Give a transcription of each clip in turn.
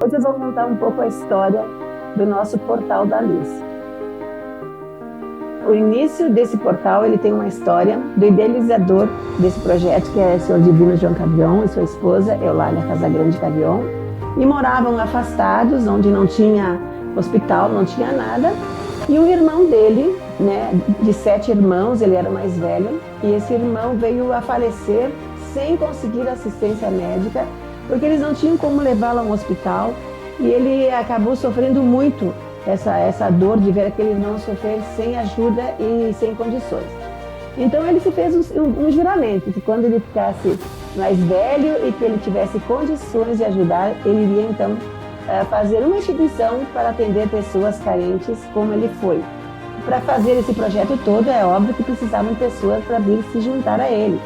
Hoje eu vou contar um pouco a história do nosso Portal da Luz. O início desse portal, ele tem uma história do idealizador desse projeto, que é o Senhor Divino João Cavion e sua esposa, Eulália Casagrande Cavion, e moravam afastados, onde não tinha hospital, não tinha nada, e o irmão dele, né, de 7 irmãos, ele era o mais velho, e esse irmão veio a falecer sem conseguir assistência médica, porque eles não tinham como levá-lo a um hospital, e ele acabou sofrendo muito essa dor de ver aquele irmão sofrer sem ajuda e sem condições. Então ele se fez um juramento, que quando ele ficasse mais velho e que ele tivesse condições de ajudar, ele iria então fazer uma instituição para atender pessoas carentes, como ele foi. Para fazer esse projeto todo, é óbvio que precisavam pessoas para vir se juntar a ele.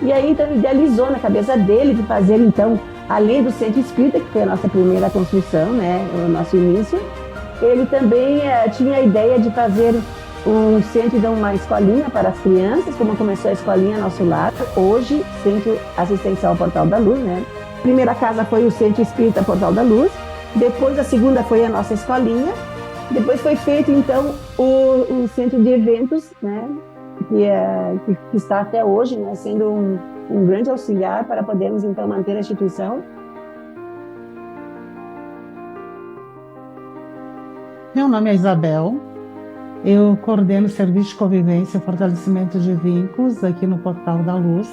E aí então ele idealizou na cabeça dele de fazer então, além do centro espírita, que foi a nossa primeira construção, né, o nosso início, ele também tinha a ideia de fazer um centro, então, uma escolinha para as crianças, como começou a escolinha Nosso Lar, hoje, Centro Assistencial Portal da Luz, né? A primeira casa foi o Centro Espírita Portal da Luz, depois a segunda foi a nossa escolinha, depois foi feito, então, o Centro de Eventos, né? Que está até hoje, né? Sendo um grande auxiliar para podermos, então, manter a instituição. Meu nome é Isabel, eu coordeno o Serviço de Convivência e Fortalecimento de Vínculos aqui no Portal da Luz,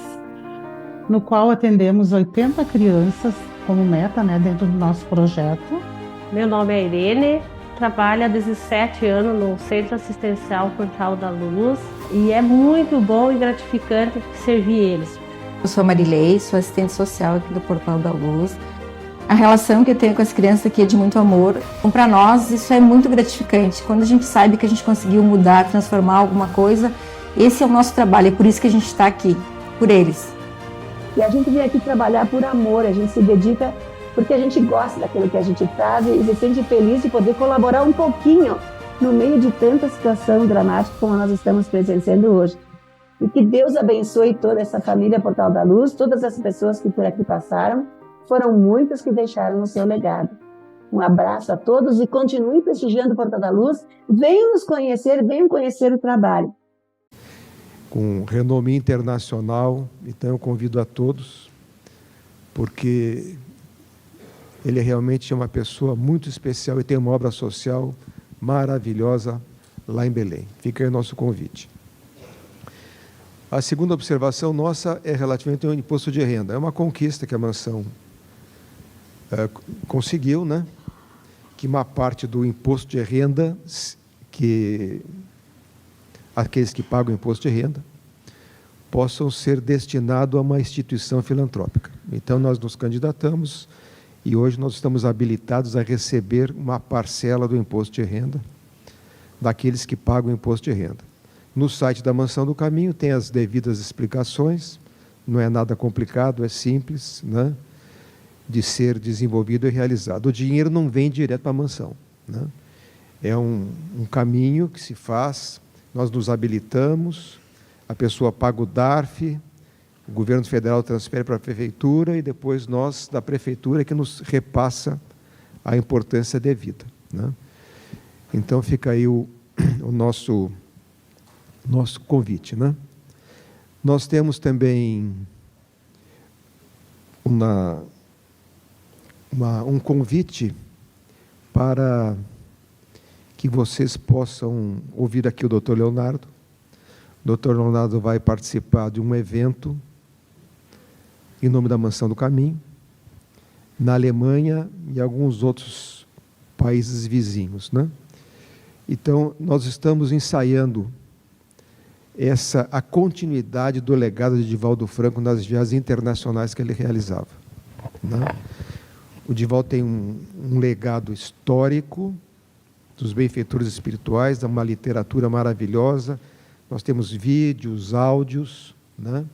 no qual atendemos 80 crianças como meta, né, dentro do nosso projeto. Meu nome é Irene, trabalho há 17 anos no Centro Assistencial Portal da Luz e é muito bom e gratificante servir eles. Eu sou a Marilei, sou assistente social aqui do Portal da Luz. A relação que eu tenho com as crianças aqui é de muito amor. Então, para nós, isso é muito gratificante. Quando a gente sabe que a gente conseguiu mudar, transformar alguma coisa, esse é o nosso trabalho, é por isso que a gente está aqui, por eles. E a gente vem aqui trabalhar por amor, a gente se dedica porque a gente gosta daquilo que a gente faz e se sente feliz de poder colaborar um pouquinho no meio de tanta situação dramática como nós estamos presenciando hoje. E que Deus abençoe toda essa família Portal da Luz, todas as pessoas que por aqui passaram. Foram muitas que deixaram o seu legado. Um abraço a todos e continue prestigiando o Portal da Luz. Venham nos conhecer, venham conhecer o trabalho. Com renome internacional, então eu convido a todos, porque ele realmente é uma pessoa muito especial e tem uma obra social maravilhosa lá em Belém. Fica aí o nosso convite. A segunda observação nossa é relativamente ao imposto de renda. É uma conquista que a mansão conseguiu, né? Que uma parte do imposto de renda, que aqueles que pagam imposto de renda, possam ser destinados a uma instituição filantrópica. Então, nós nos candidatamos e hoje nós estamos habilitados a receber uma parcela do imposto de renda daqueles que pagam imposto de renda. No site da Mansão do Caminho tem as devidas explicações, não é nada complicado, é simples, né, de ser desenvolvido e realizado. O dinheiro não vem direto para a mansão, né? É um caminho que se faz, nós nos habilitamos, a pessoa paga o DARF, o governo federal transfere para a prefeitura e depois nós, da prefeitura, que nos repassa a importância devida, né? Então fica aí o nosso convite, né? Nós temos também um convite para que vocês possam ouvir aqui o Dr. Leonardo. O Dr. Leonardo vai participar de um evento em nome da Mansão do Caminho, na Alemanha e alguns outros países vizinhos, né? Então, nós estamos ensaiando a continuidade do legado de Divaldo Franco nas viagens internacionais que ele realizava, né? O Divaldo tem um legado histórico dos benfeitores espirituais, de uma literatura maravilhosa. Nós temos vídeos, áudios, né?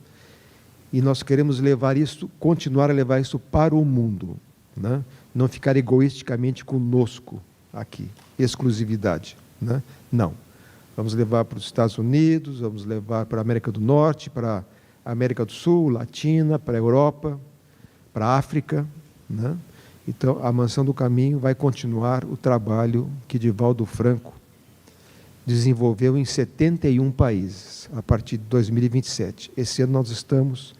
E nós queremos levar isso, continuar a levar isso para o mundo, né? Não ficar egoisticamente conosco aqui, exclusividade, né? Não. Vamos levar para os Estados Unidos, vamos levar para a América do Norte, para a América do Sul, Latina, para a Europa, para a África, né? Então, a Mansão do Caminho vai continuar o trabalho que Divaldo Franco desenvolveu em 71 países, a partir de 2027. Esse ano nós estamos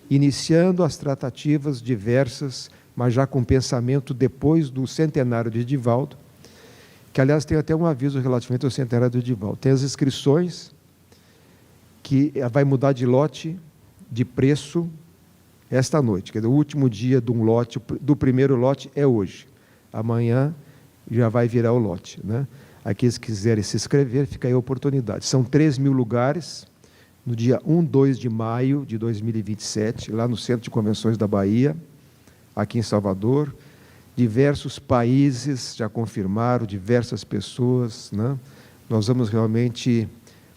iniciando as tratativas diversas, mas já com pensamento depois do centenário de Divaldo, que, aliás, tem até um aviso relativamente ao centenário de Divaldo. Tem as inscrições, que vai mudar de lote, de preço, esta noite. Quer dizer, o último dia de um lote, do primeiro lote é hoje. Amanhã já vai virar o lote, né? Aqueles que quiserem se inscrever, fica aí a oportunidade. São 3.000 lugares, no dia 1, 2 de maio de 2027, lá no Centro de Convenções da Bahia, aqui em Salvador. Diversos países já confirmaram, diversas pessoas, né? Nós vamos realmente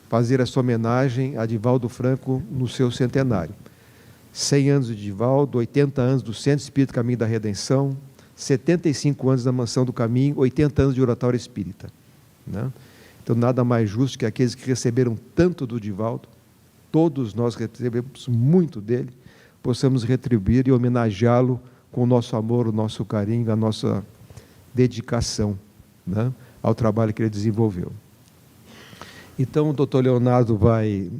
fazer essa homenagem a Divaldo Franco no seu centenário. 100 anos de Divaldo, 80 anos do Centro Espírita Caminho da Redenção, 75 anos da Mansão do Caminho, 80 anos de Oratório Espírita, né? Então, nada mais justo que aqueles que receberam tanto do Divaldo, todos nós recebemos muito dele, possamos retribuir e homenageá-lo com o nosso amor, o nosso carinho, a nossa dedicação, né, ao trabalho que ele desenvolveu. Então, o doutor Leonardo vai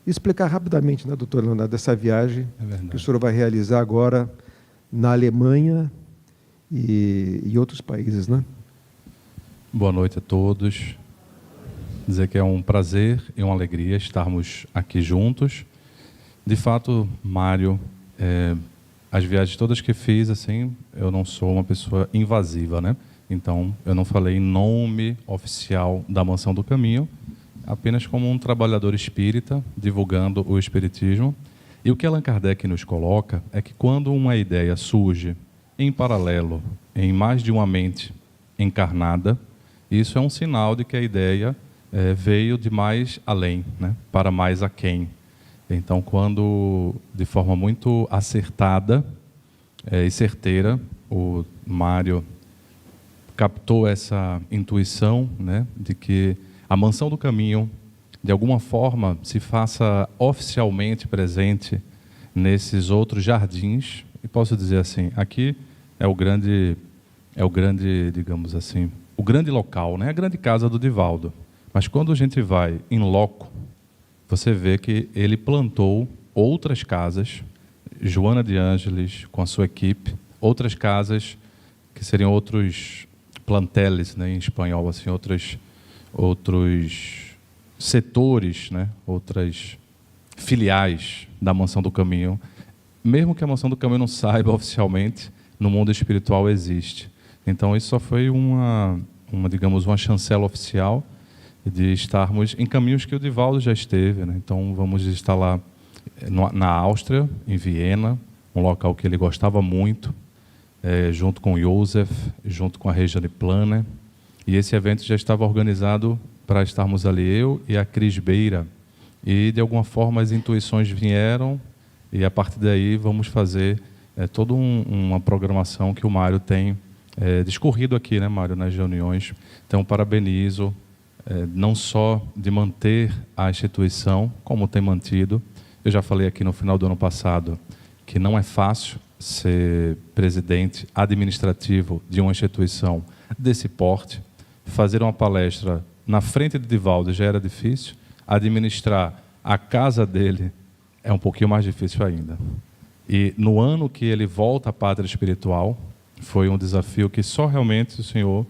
explicar rapidamente, né, doutor Leonardo, essa viagem que o senhor vai realizar agora na Alemanha e outros países, né? Boa noite a todos. Dizer que é um prazer e uma alegria estarmos aqui juntos. De fato, Mário, as viagens todas que fiz, assim, eu não sou uma pessoa invasiva, né? Então, eu não falei em nome oficial da Mansão do Caminho, apenas como um trabalhador espírita, divulgando o espiritismo. E o que Allan Kardec nos coloca é que quando uma ideia surge em paralelo, em mais de uma mente encarnada, isso é um sinal de que a ideia veio de mais além, né? Para mais aquém. Então, quando, de forma muito acertada e certeira, o Mário captou essa intuição, né, de que a Mansão do Caminho, de alguma forma, se faça oficialmente presente nesses outros jardins. E posso dizer assim, aqui é o grande, digamos assim, o grande local, né, a grande casa do Divaldo. Mas quando a gente vai em loco, você vê que ele plantou outras casas, Joana de Ângeles com a sua equipe, outras casas que seriam outros planteles, né, em espanhol, assim, outros setores, né, outras filiais da Mansão do Caminho. Mesmo que a Mansão do Caminho não saiba oficialmente, no mundo espiritual existe. Então, isso só foi digamos, uma chancela oficial de estarmos em caminhos que o Divaldo já esteve, né? Então, vamos estar lá na Áustria, em Viena, um local que ele gostava muito, junto com o Joseph, junto com a Regiane Planner. E esse evento já estava organizado para estarmos ali, eu e a Cris Beira. E, de alguma forma, as intuições vieram e, a partir daí, vamos fazer toda uma programação que o Mário tem discorrido aqui, né, Mário, nas reuniões. Então, parabenizo, não só de manter a instituição, como tem mantido. Eu já falei aqui no final do ano passado que não é fácil ser presidente administrativo de uma instituição desse porte. Fazer uma palestra na frente de Divaldo já era difícil, administrar a casa dele é um pouquinho mais difícil ainda. E no ano que ele volta à pátria espiritual, foi um desafio que só realmente o senhor,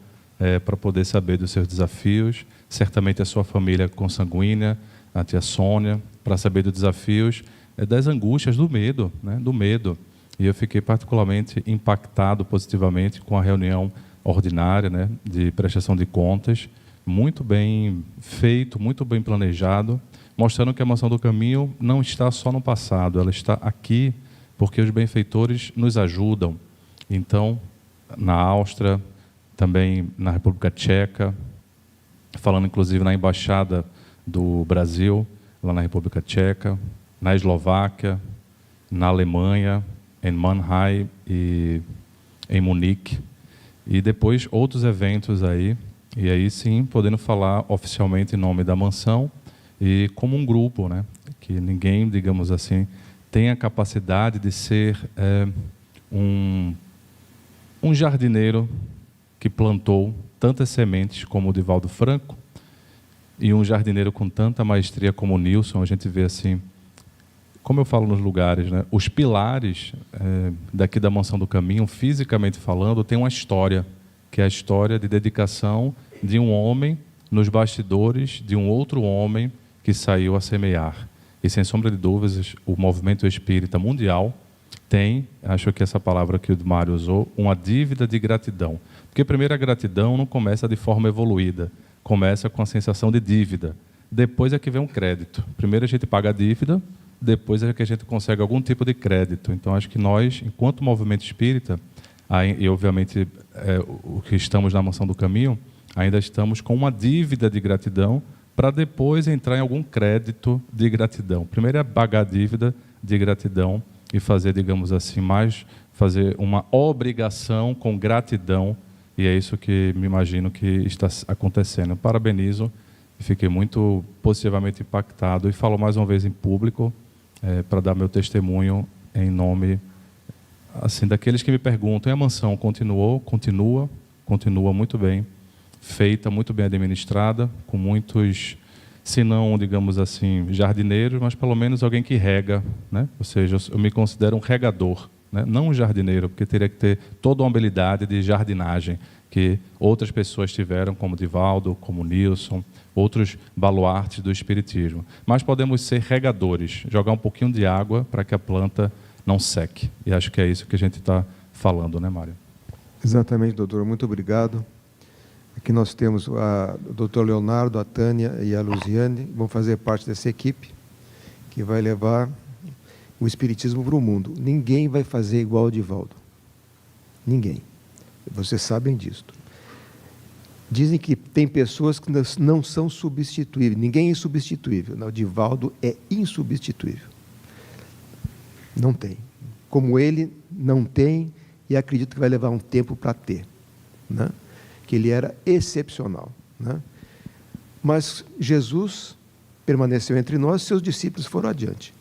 para poder saber dos seus desafios, certamente a sua família consanguínea, a tia Sônia, para saber dos desafios, das angústias, do medo, né? Do medo. E eu fiquei particularmente impactado positivamente com a reunião ordinária, né, de prestação de contas, muito bem feito, muito bem planejado, mostrando que a Mansão do Caminho não está só no passado, ela está aqui porque os benfeitores nos ajudam. Então, na Áustria, também na República Tcheca, falando inclusive na Embaixada do Brasil, lá na República Tcheca, na Eslováquia, na Alemanha, em Mannheim e em Munique, e depois outros eventos aí, e aí sim, podendo falar oficialmente em nome da mansão e como um grupo, né, que ninguém, digamos assim, tem a capacidade de ser um um jardineiro que plantou tantas sementes como o Divaldo Franco e um jardineiro com tanta maestria como o Nilson. A gente vê assim, como eu falo nos lugares, né? Os pilares daqui da Mansão do Caminho, fisicamente falando, tem uma história, que é a história de dedicação de um homem nos bastidores de um outro homem que saiu a semear. E, sem sombra de dúvidas, o movimento espírita mundial tem, acho que essa palavra que o Mário usou, uma dívida de gratidão. Porque, primeiro, a gratidão não começa de forma evoluída, começa com a sensação de dívida. Depois é que vem um crédito. Primeiro a gente paga a dívida, depois é que a gente consegue algum tipo de crédito. Então, acho que nós, enquanto movimento espírita, e obviamente o que estamos na Mansão do Caminho, ainda estamos com uma dívida de gratidão para depois entrar em algum crédito de gratidão. Primeiro é pagar a dívida de gratidão e fazer, digamos assim, fazer uma obrigação com gratidão, e é isso que me imagino que está acontecendo. Parabenizo e fiquei muito positivamente impactado e falo mais uma vez em público para dar meu testemunho em nome assim daqueles que me perguntam: e a mansão continua muito bem feita, muito bem administrada, com muitos, se não, digamos assim, jardineiros, mas pelo menos alguém que rega, né? Ou seja, eu me considero um regador, né? Não um jardineiro, porque teria que ter toda uma habilidade de jardinagem que outras pessoas tiveram, como Divaldo, como Nilson, outros baluartes do espiritismo. Mas podemos ser regadores, jogar um pouquinho de água para que a planta não seque. E acho que é isso que a gente está falando, né, Mário? Exatamente, doutor. Muito obrigado. Aqui nós temos o doutor Leonardo, a Tânia e a Luziane, vão fazer parte dessa equipe que vai levar o espiritismo para o mundo. Ninguém vai fazer igual o Divaldo. Ninguém. Vocês sabem disso. Dizem que tem pessoas que não são substituíveis. Ninguém é insubstituível. O Divaldo é insubstituível. Não tem. Como ele não tem, e acredito que vai levar um tempo para ter, né? Que ele era excepcional, né? Mas Jesus permaneceu entre nós, seus discípulos foram adiante,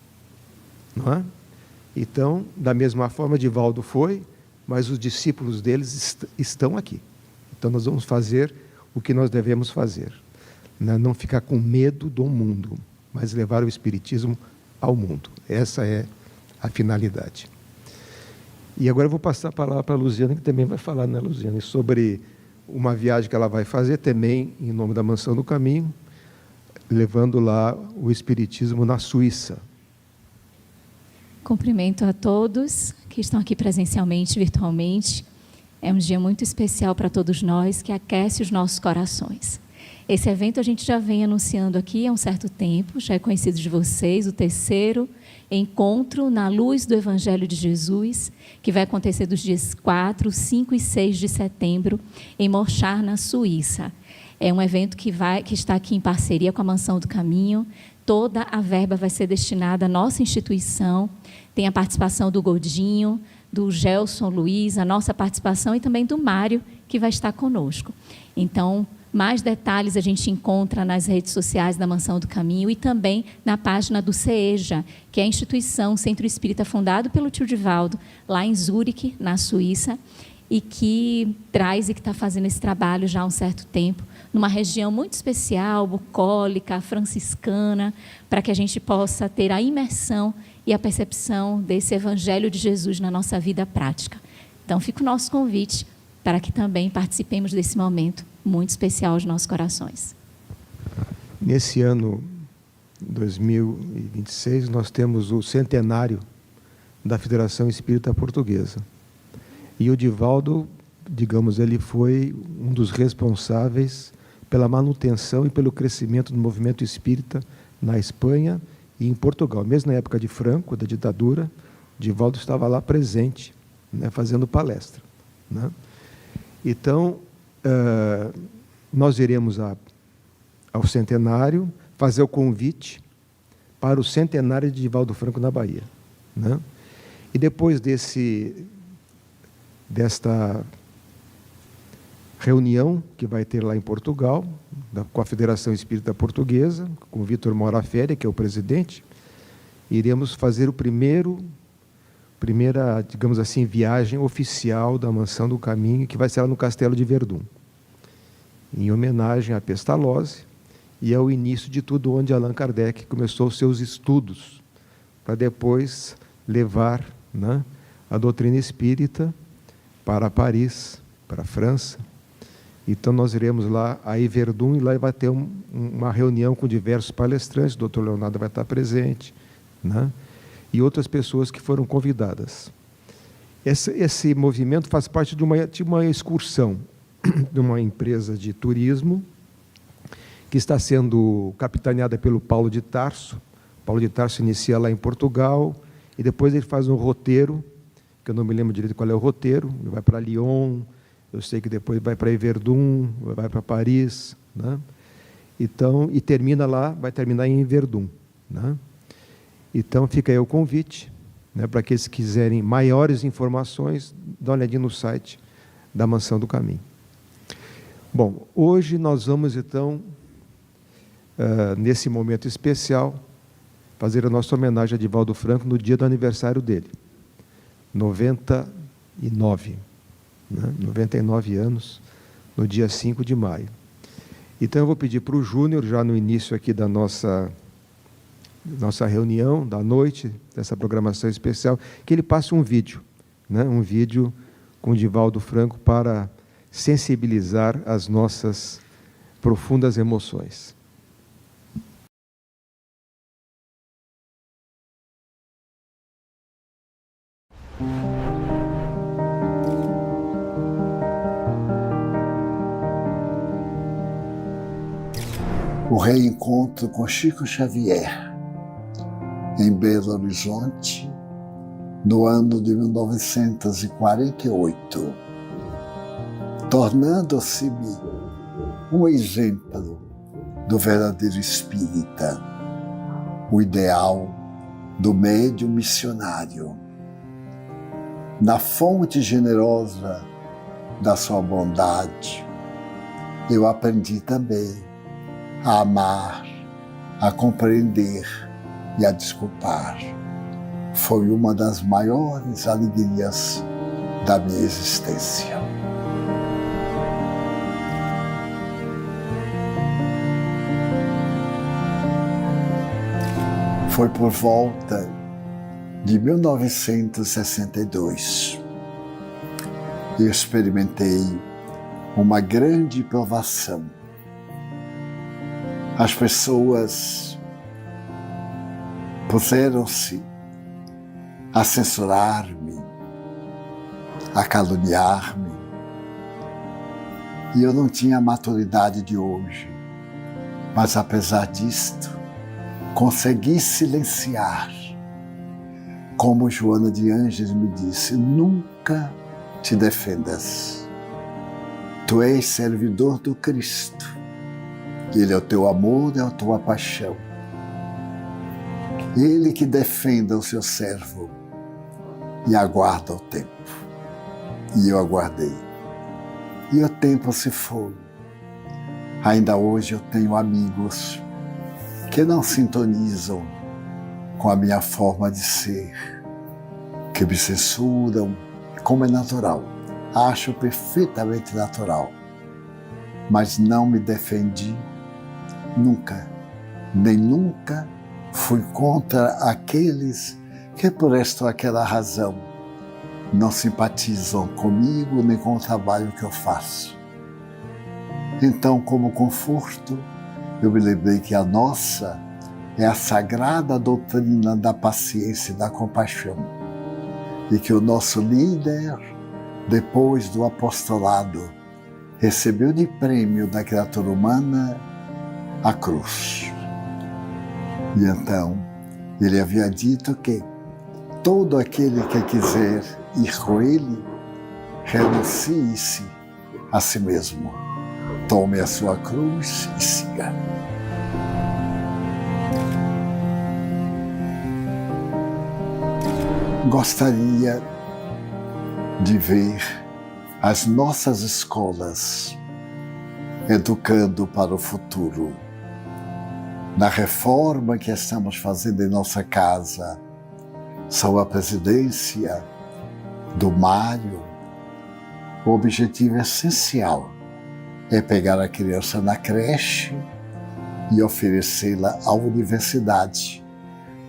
não é? Então, da mesma forma, Divaldo foi, mas os discípulos deles estão aqui. Então, nós vamos fazer o que nós devemos fazer, né? Não ficar com medo do mundo, mas levar o espiritismo ao mundo. Essa é a finalidade. E agora eu vou passar a palavra para a Luziane, que também vai falar, né, Luziane, sobre uma viagem que ela vai fazer também em nome da Mansão do Caminho, levando lá o espiritismo na Suíça. Cumprimento a todos que estão aqui presencialmente, virtualmente. É um dia muito especial para todos nós, que aquece os nossos corações. Esse evento a gente já vem anunciando aqui há um certo tempo, já é conhecido de vocês, o 3º Encontro na Luz do Evangelho de Jesus, que vai acontecer dos dias 4, 5 e 6 de setembro, em Morchar, na Suíça. É um evento que está aqui em parceria com a Mansão do Caminho. Toda a verba vai ser destinada à nossa instituição. Tem a participação do Godinho, do Gelson Luiz, a nossa participação e também do Mário, que vai estar conosco. Então, mais detalhes a gente encontra nas redes sociais da Mansão do Caminho e também na página do CEJA, que é a instituição Centro Espírita fundado pelo tio Divaldo, lá em Zurique, na Suíça, e que traz e que está fazendo esse trabalho já há um certo tempo, numa região muito especial, bucólica, franciscana, para que a gente possa ter a imersão e a percepção desse Evangelho de Jesus na nossa vida prática. Então, fica o nosso convite para que também participemos desse momento muito especial aos nossos corações. Nesse ano 2026, nós temos o centenário da Federação Espírita Portuguesa. E o Divaldo, digamos, ele foi um dos responsáveis pela manutenção e pelo crescimento do movimento espírita na Espanha e em Portugal. Mesmo na época de Franco, da ditadura, Divaldo estava lá presente, né, fazendo palestra, né? Então, nós iremos ao centenário fazer o convite para o centenário de Divaldo Franco na Bahia, né? E depois desta reunião que vai ter lá em Portugal, com a Federação Espírita Portuguesa, com o Vítor Moraféria, que é o presidente, iremos fazer o primeiro primeira, digamos assim, viagem oficial da Mansão do Caminho, que vai ser lá no Castelo de Verdun, em homenagem à Pestalozzi, e é o início de tudo onde Allan Kardec começou os seus estudos, para depois levar, né, a doutrina espírita para Paris, para a França. Então nós iremos lá a Verdun, e lá vai ter uma reunião com diversos palestrantes, o Dr. Leonardo vai estar presente, né, e outras pessoas que foram convidadas. Esse movimento faz parte de uma excursão de uma empresa de turismo que está sendo capitaneada pelo Paulo de Tarso. Paulo de Tarso inicia lá em Portugal e depois ele faz um roteiro, que eu não me lembro direito qual é o roteiro, ele vai para Lyon, eu sei que depois vai para Verdun, vai para Paris, né? Então, e termina lá, vai terminar em Verdun, né? Então fica aí o convite, né, para aqueles que quiserem maiores informações, dá uma olhadinha no site da Mansão do Caminho. Bom, hoje nós vamos então, nesse momento especial, fazer a nossa homenagem a Divaldo Franco no dia do aniversário dele, 99, né? 99 anos, no dia 5 de maio. Então eu vou pedir para o Júnior, já no início aqui da nossa reunião, da noite, dessa programação especial, que ele passe um vídeo, né? Um vídeo com Divaldo Franco para sensibilizar as nossas profundas emoções. O reencontro com Chico Xavier, em Belo Horizonte, no ano de 1948, tornando-se-me um exemplo do verdadeiro espírita, o ideal do médium missionário. Na fonte generosa da sua bondade, eu aprendi também a amar, a compreender e a desculpar. Foi uma das maiores alegrias da minha existência. Foi por volta de 1962. Eu experimentei uma grande provação. As pessoas puseram-se a censurar-me, a caluniar-me, e eu não tinha a maturidade de hoje. Mas apesar disto, consegui silenciar. Como Joana de Ângeles me disse, nunca te defendas. Tu és servidor do Cristo. Ele é o teu amor, é a tua paixão. Ele que defenda o seu servo e aguarda o tempo. E eu aguardei. E o tempo se foi. Ainda hoje eu tenho amigos que não sintonizam com a minha forma de ser, que me censuram, como é natural. Acho perfeitamente natural. Mas não me defendi nunca, nem nunca fui contra aqueles que por esta ou aquela razão não simpatizam comigo nem com o trabalho que eu faço. Então, como conforto, eu me lembrei que a nossa é a sagrada doutrina da paciência e da compaixão, e que o nosso líder, depois do apostolado, recebeu de prêmio da criatura humana a cruz. E então, ele havia dito que todo aquele que quiser ir com ele, renuncie-se a si mesmo. Tome a sua cruz e siga. Gostaria de ver as nossas escolas educando para o futuro. Na reforma que estamos fazendo em nossa casa, sob a presidência do Mário, o objetivo essencial é pegar a criança na creche e oferecê-la à universidade,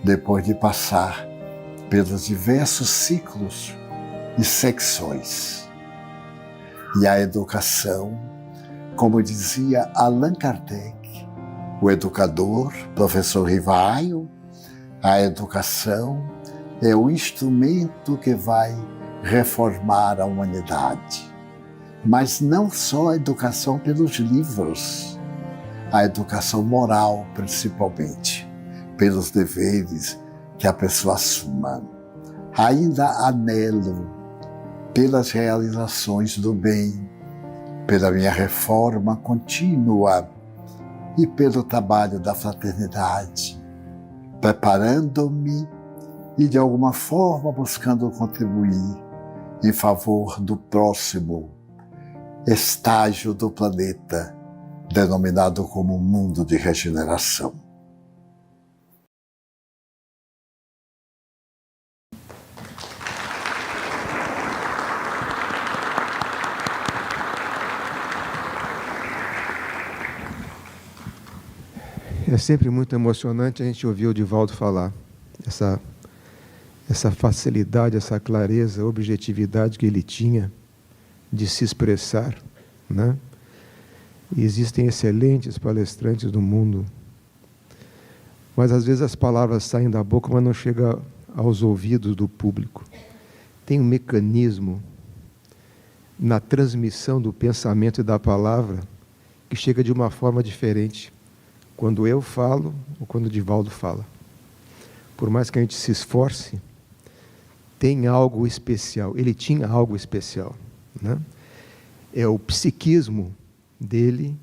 depois de passar pelos diversos ciclos e secções. E a educação, como dizia Allan Kardec, o educador, professor Rivaio, a educação é o instrumento que vai reformar a humanidade. Mas não só a educação pelos livros, a educação moral, principalmente, pelos deveres que a pessoa assuma. Ainda anelo pelas realizações do bem, pela minha reforma contínua e pelo trabalho da fraternidade, preparando-me e, de alguma forma, buscando contribuir em favor do próximo estágio do planeta, denominado como mundo de regeneração. É sempre muito emocionante a gente ouvir o Divaldo falar. Essa facilidade, essa clareza, objetividade que ele tinha de se expressar, né? E existem excelentes palestrantes no mundo, mas às vezes as palavras saem da boca, mas não chegam aos ouvidos do público. Tem um mecanismo na transmissão do pensamento e da palavra que chega de uma forma diferente quando eu falo ou quando o Divaldo fala. Por mais que a gente se esforce, tem algo especial. Ele tinha algo especial, né? É o psiquismo dele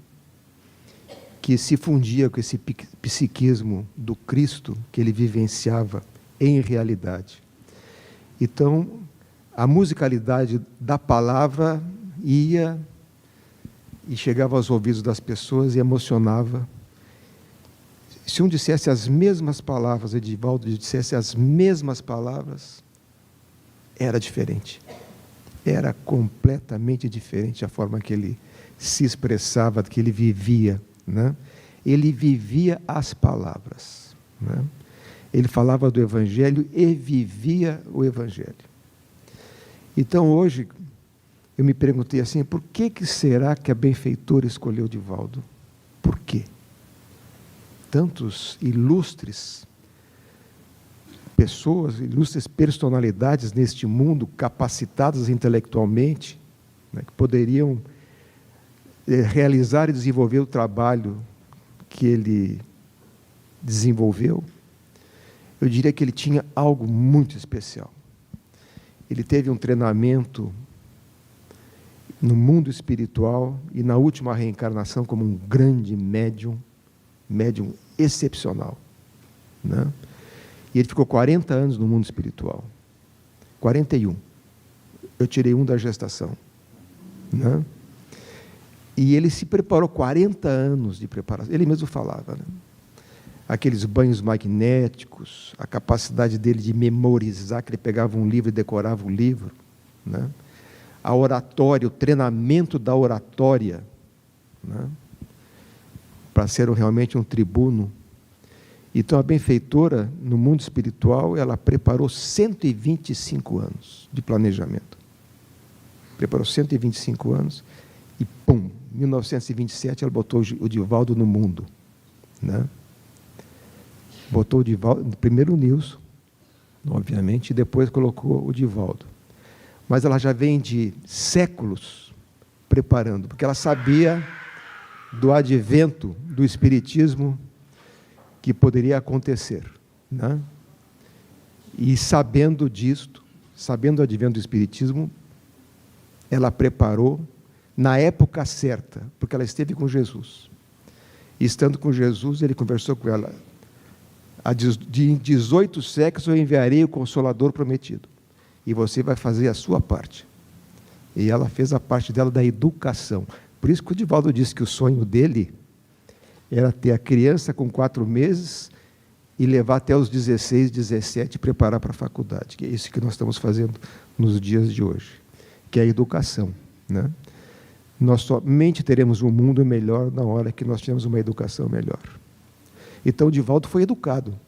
que se fundia com esse psiquismo do Cristo que ele vivenciava em realidade. Então, a musicalidade da palavra ia e chegava aos ouvidos das pessoas e emocionava. Se um dissesse as mesmas palavras, Edivaldo dissesse as mesmas palavras, era diferente. Era completamente diferente a forma que ele se expressava, que ele vivia, né? Ele vivia as palavras, né? Ele falava do Evangelho e vivia o Evangelho. Então, hoje, eu me perguntei assim, por que será que a benfeitora escolheu Divaldo? Por quê? Tantos ilustres pessoas, ilustres personalidades neste mundo, capacitadas intelectualmente, né, que poderiam realizar e desenvolver o trabalho que ele desenvolveu. Eu diria que ele tinha algo muito especial. Ele teve um treinamento no mundo espiritual e na última reencarnação como um grande médium excepcional, né? E ele ficou 40 anos no mundo espiritual. 41. Eu tirei um da gestação, né? E ele se preparou 40 anos de preparação. Ele mesmo falava, né? Aqueles banhos magnéticos, a capacidade dele de memorizar, que ele pegava um livro e decorava o livro, né? A oratória, o treinamento da oratória, né? Para ser realmente um tribuno. Então, a benfeitora, no mundo espiritual, ela preparou 125 anos de planejamento. Preparou 125 anos e, pum, em 1927, ela botou o Divaldo no mundo, né? Botou o Divaldo, primeiro o Nilson, obviamente, e depois colocou o Divaldo. Mas ela já vem de séculos preparando, porque ela sabia do advento do Espiritismo que poderia acontecer, né? E sabendo disto, sabendo o advento do Espiritismo, ela preparou na época certa, porque ela esteve com Jesus. E estando com Jesus, ele conversou com ela. De 18 séculos eu enviarei o Consolador prometido. E você vai fazer a sua parte. E ela fez a parte dela da educação. Por isso que o Divaldo disse que o sonho dele era ter a criança com 4 meses e levar até os 16, 17 e preparar para a faculdade, que é isso que nós estamos fazendo nos dias de hoje, que é a educação, né? Nós somente teremos um mundo melhor na hora que nós tivermos uma educação melhor. Então, o Divaldo foi educado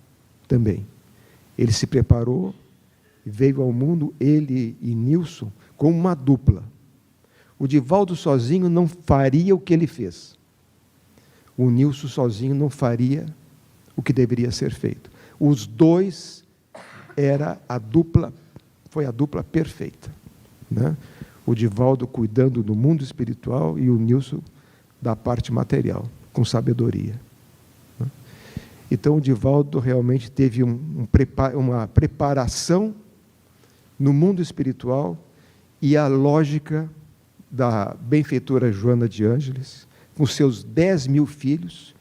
também. Ele se preparou, veio ao mundo, ele e Nilson, como uma dupla. O Divaldo sozinho não faria o que ele fez. O Nilson sozinho não faria o que deveria ser feito. Os dois foi a dupla perfeita, né? O Divaldo cuidando do mundo espiritual e o Nilson da parte material, com sabedoria. Então, o Divaldo realmente teve uma preparação no mundo espiritual e a lógica da benfeitora Joana de Ângeles, com seus 10.000 filhos,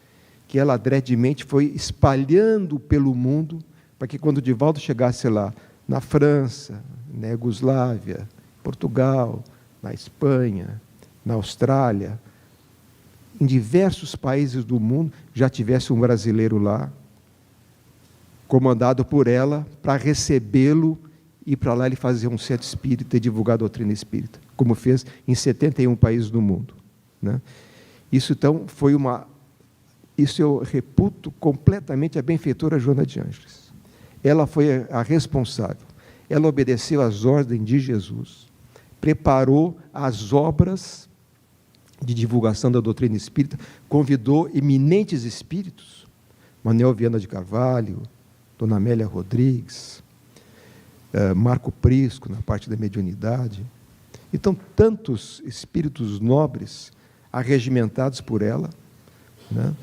que ela adredemente foi espalhando pelo mundo, para que quando o Divaldo chegasse lá, na França, na Iugoslávia, Portugal, na Espanha, na Austrália, em diversos países do mundo, já tivesse um brasileiro lá, comandado por ela, para recebê-lo e para lá ele fazer um centro espírita e divulgar a doutrina espírita, como fez em 71 países do mundo, né? Isso, então, isso eu reputo completamente a benfeitora Joana de Ângeles. Ela foi a responsável. Ela obedeceu às ordens de Jesus, preparou as obras de divulgação da doutrina espírita, convidou eminentes espíritos, Manuel Viana de Carvalho, Dona Amélia Rodrigues, Marco Prisco, na parte da mediunidade. Então, tantos espíritos nobres, arregimentados por ela, né,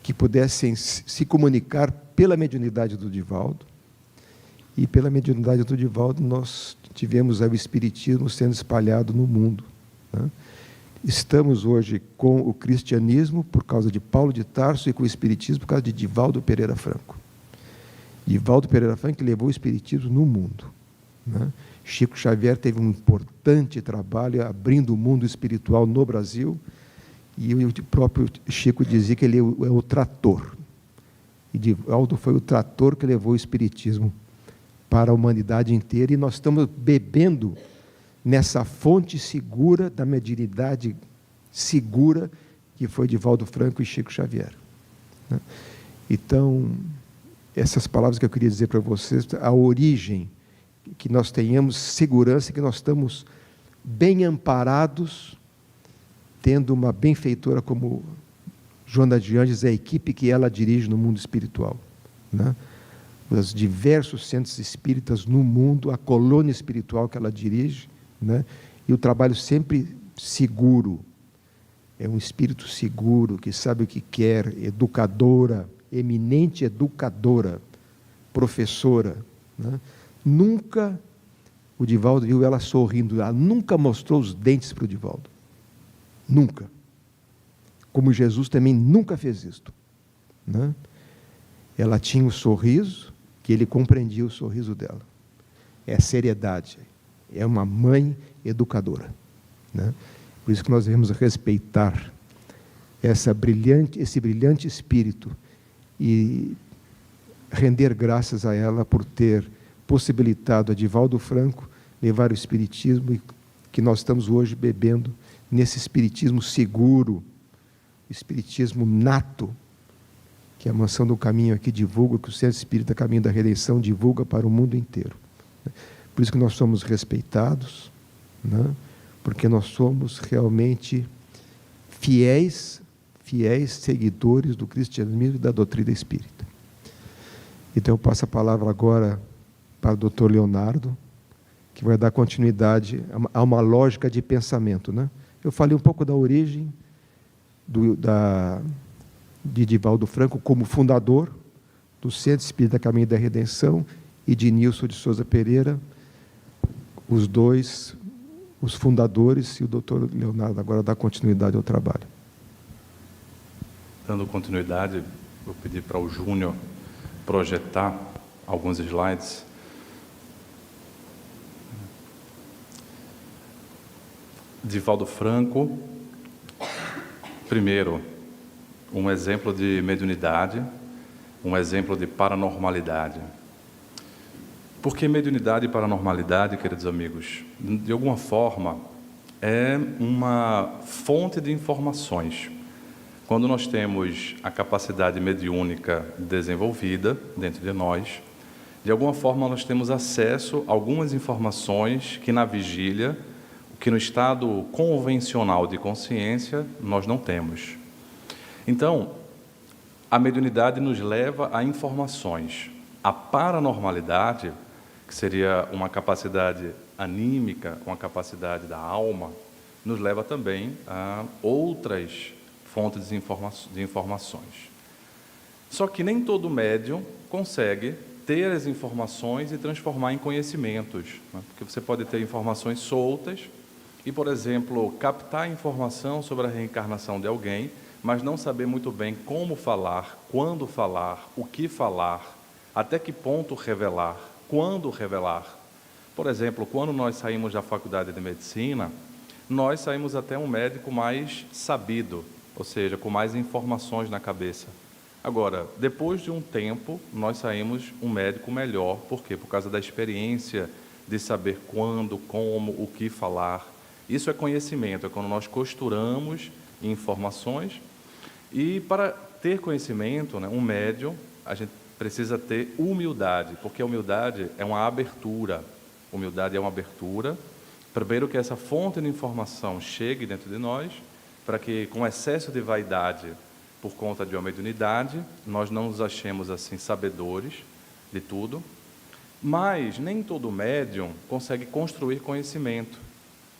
que pudessem se comunicar pela mediunidade do Divaldo. E pela mediunidade do Divaldo nós tivemos o espiritismo sendo espalhado no mundo, né? Estamos hoje com o cristianismo por causa de Paulo de Tarso e com o espiritismo por causa de Divaldo Pereira Franco. Divaldo Pereira Franco levou o espiritismo no mundo, né? Chico Xavier teve um importante trabalho abrindo o mundo espiritual no Brasil, e o próprio Chico dizia que ele é o trator. E Divaldo foi o trator que levou o espiritismo para a humanidade inteira, e nós estamos bebendo nessa fonte segura da mediunidade segura que foi Divaldo Franco e Chico Xavier, né? Então, essas palavras que eu queria dizer para vocês, a origem, que nós tenhamos segurança, que nós estamos bem amparados, tendo uma benfeitora como Joana de Ângeles, a equipe que ela dirige no mundo espiritual, né? Os diversos centros espíritas no mundo, a colônia espiritual que ela dirige, né? E o trabalho sempre seguro. É um espírito seguro, que sabe o que quer, educadora, eminente educadora, professora, né? Nunca o Divaldo viu ela sorrindo, ela nunca mostrou os dentes para o Divaldo. Nunca. Como Jesus também nunca fez isto, né? Ela tinha um sorriso, que ele compreendia o sorriso dela. É seriedade, é uma mãe educadora, né? Por isso que nós devemos respeitar esse brilhante espírito e render graças a ela por ter possibilitado a Divaldo Franco levar o espiritismo, e que nós estamos hoje bebendo nesse espiritismo seguro, espiritismo nato, que a Mansão do Caminho aqui divulga, que o Centro Espírita Caminho da Redenção divulga para o mundo inteiro. Por isso que nós somos respeitados, né? Porque nós somos realmente fiéis seguidores do cristianismo e da doutrina espírita. Então eu passo a palavra agora para o Dr. Leonardo, que vai dar continuidade a uma lógica de pensamento, né? Eu falei um pouco da origem de Divaldo Franco como fundador do Centro Espírita Caminho da Redenção e de Nilson de Souza Pereira, os dois, os fundadores, e o Dr. Leonardo agora dá continuidade ao trabalho. Dando continuidade, vou pedir para o Júnior projetar alguns slides. Divaldo Franco, primeiro, um exemplo de mediunidade, um exemplo de paranormalidade. Porque mediunidade e paranormalidade, queridos amigos, de alguma forma, é uma fonte de informações. Quando nós temos a capacidade mediúnica desenvolvida dentro de nós, de alguma forma nós temos acesso a algumas informações que na vigília, que no estado convencional de consciência, nós não temos. Então, a mediunidade nos leva a informações. A paranormalidade, que seria uma capacidade anímica, uma capacidade da alma, nos leva também a outras fontes de informações. Só que nem todo médium consegue ter as informações e transformar em conhecimentos, né? Porque você pode ter informações soltas e, por exemplo, captar informação sobre a reencarnação de alguém, mas não saber muito bem como falar, quando falar, o que falar, até que ponto revelar, quando revelar. Por exemplo, quando nós saímos da faculdade de medicina, nós saímos até um médico mais sabido, ou seja, com mais informações na cabeça. Agora, depois de um tempo, nós saímos um médico melhor. Por quê? Por causa da experiência de saber quando, como, o que falar. Isso é conhecimento, é quando nós costuramos informações. E para ter conhecimento, né, um médium, a gente precisa ter humildade, porque a humildade é uma abertura. Humildade é uma abertura. Primeiro que essa fonte de informação chegue dentro de nós, para que com excesso de vaidade, por conta de uma mediunidade, nós não nos achemos assim sabedores de tudo. Mas nem todo médium consegue construir conhecimento,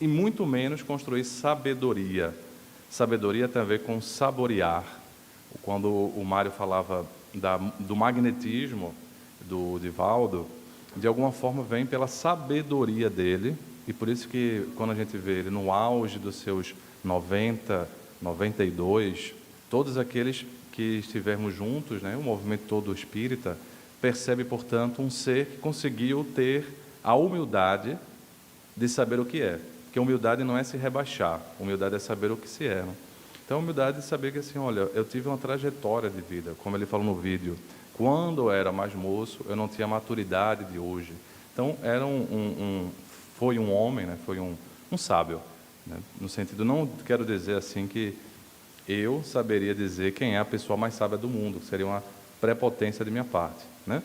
e muito menos construir sabedoria. Sabedoria tem a ver com saborear. Quando o Mário falava do magnetismo do Divaldo, de alguma forma vem pela sabedoria dele, e por isso que quando a gente vê ele no auge dos seus 90, 92, todos aqueles que estivermos juntos, né, o movimento todo espírita, percebe, portanto, um ser que conseguiu ter a humildade de saber o que é. Porque humildade não é se rebaixar, humildade é saber o que se é. Né? Então, humildade é saber que, assim, olha, eu tive uma trajetória de vida, como ele falou no vídeo. Quando eu era mais moço, eu não tinha a maturidade de hoje. Então, era foi um homem, né? Foi um sábio. Né? No sentido, não quero dizer assim que eu saberia dizer quem é a pessoa mais sábia do mundo, seria uma prepotência de minha parte. Né?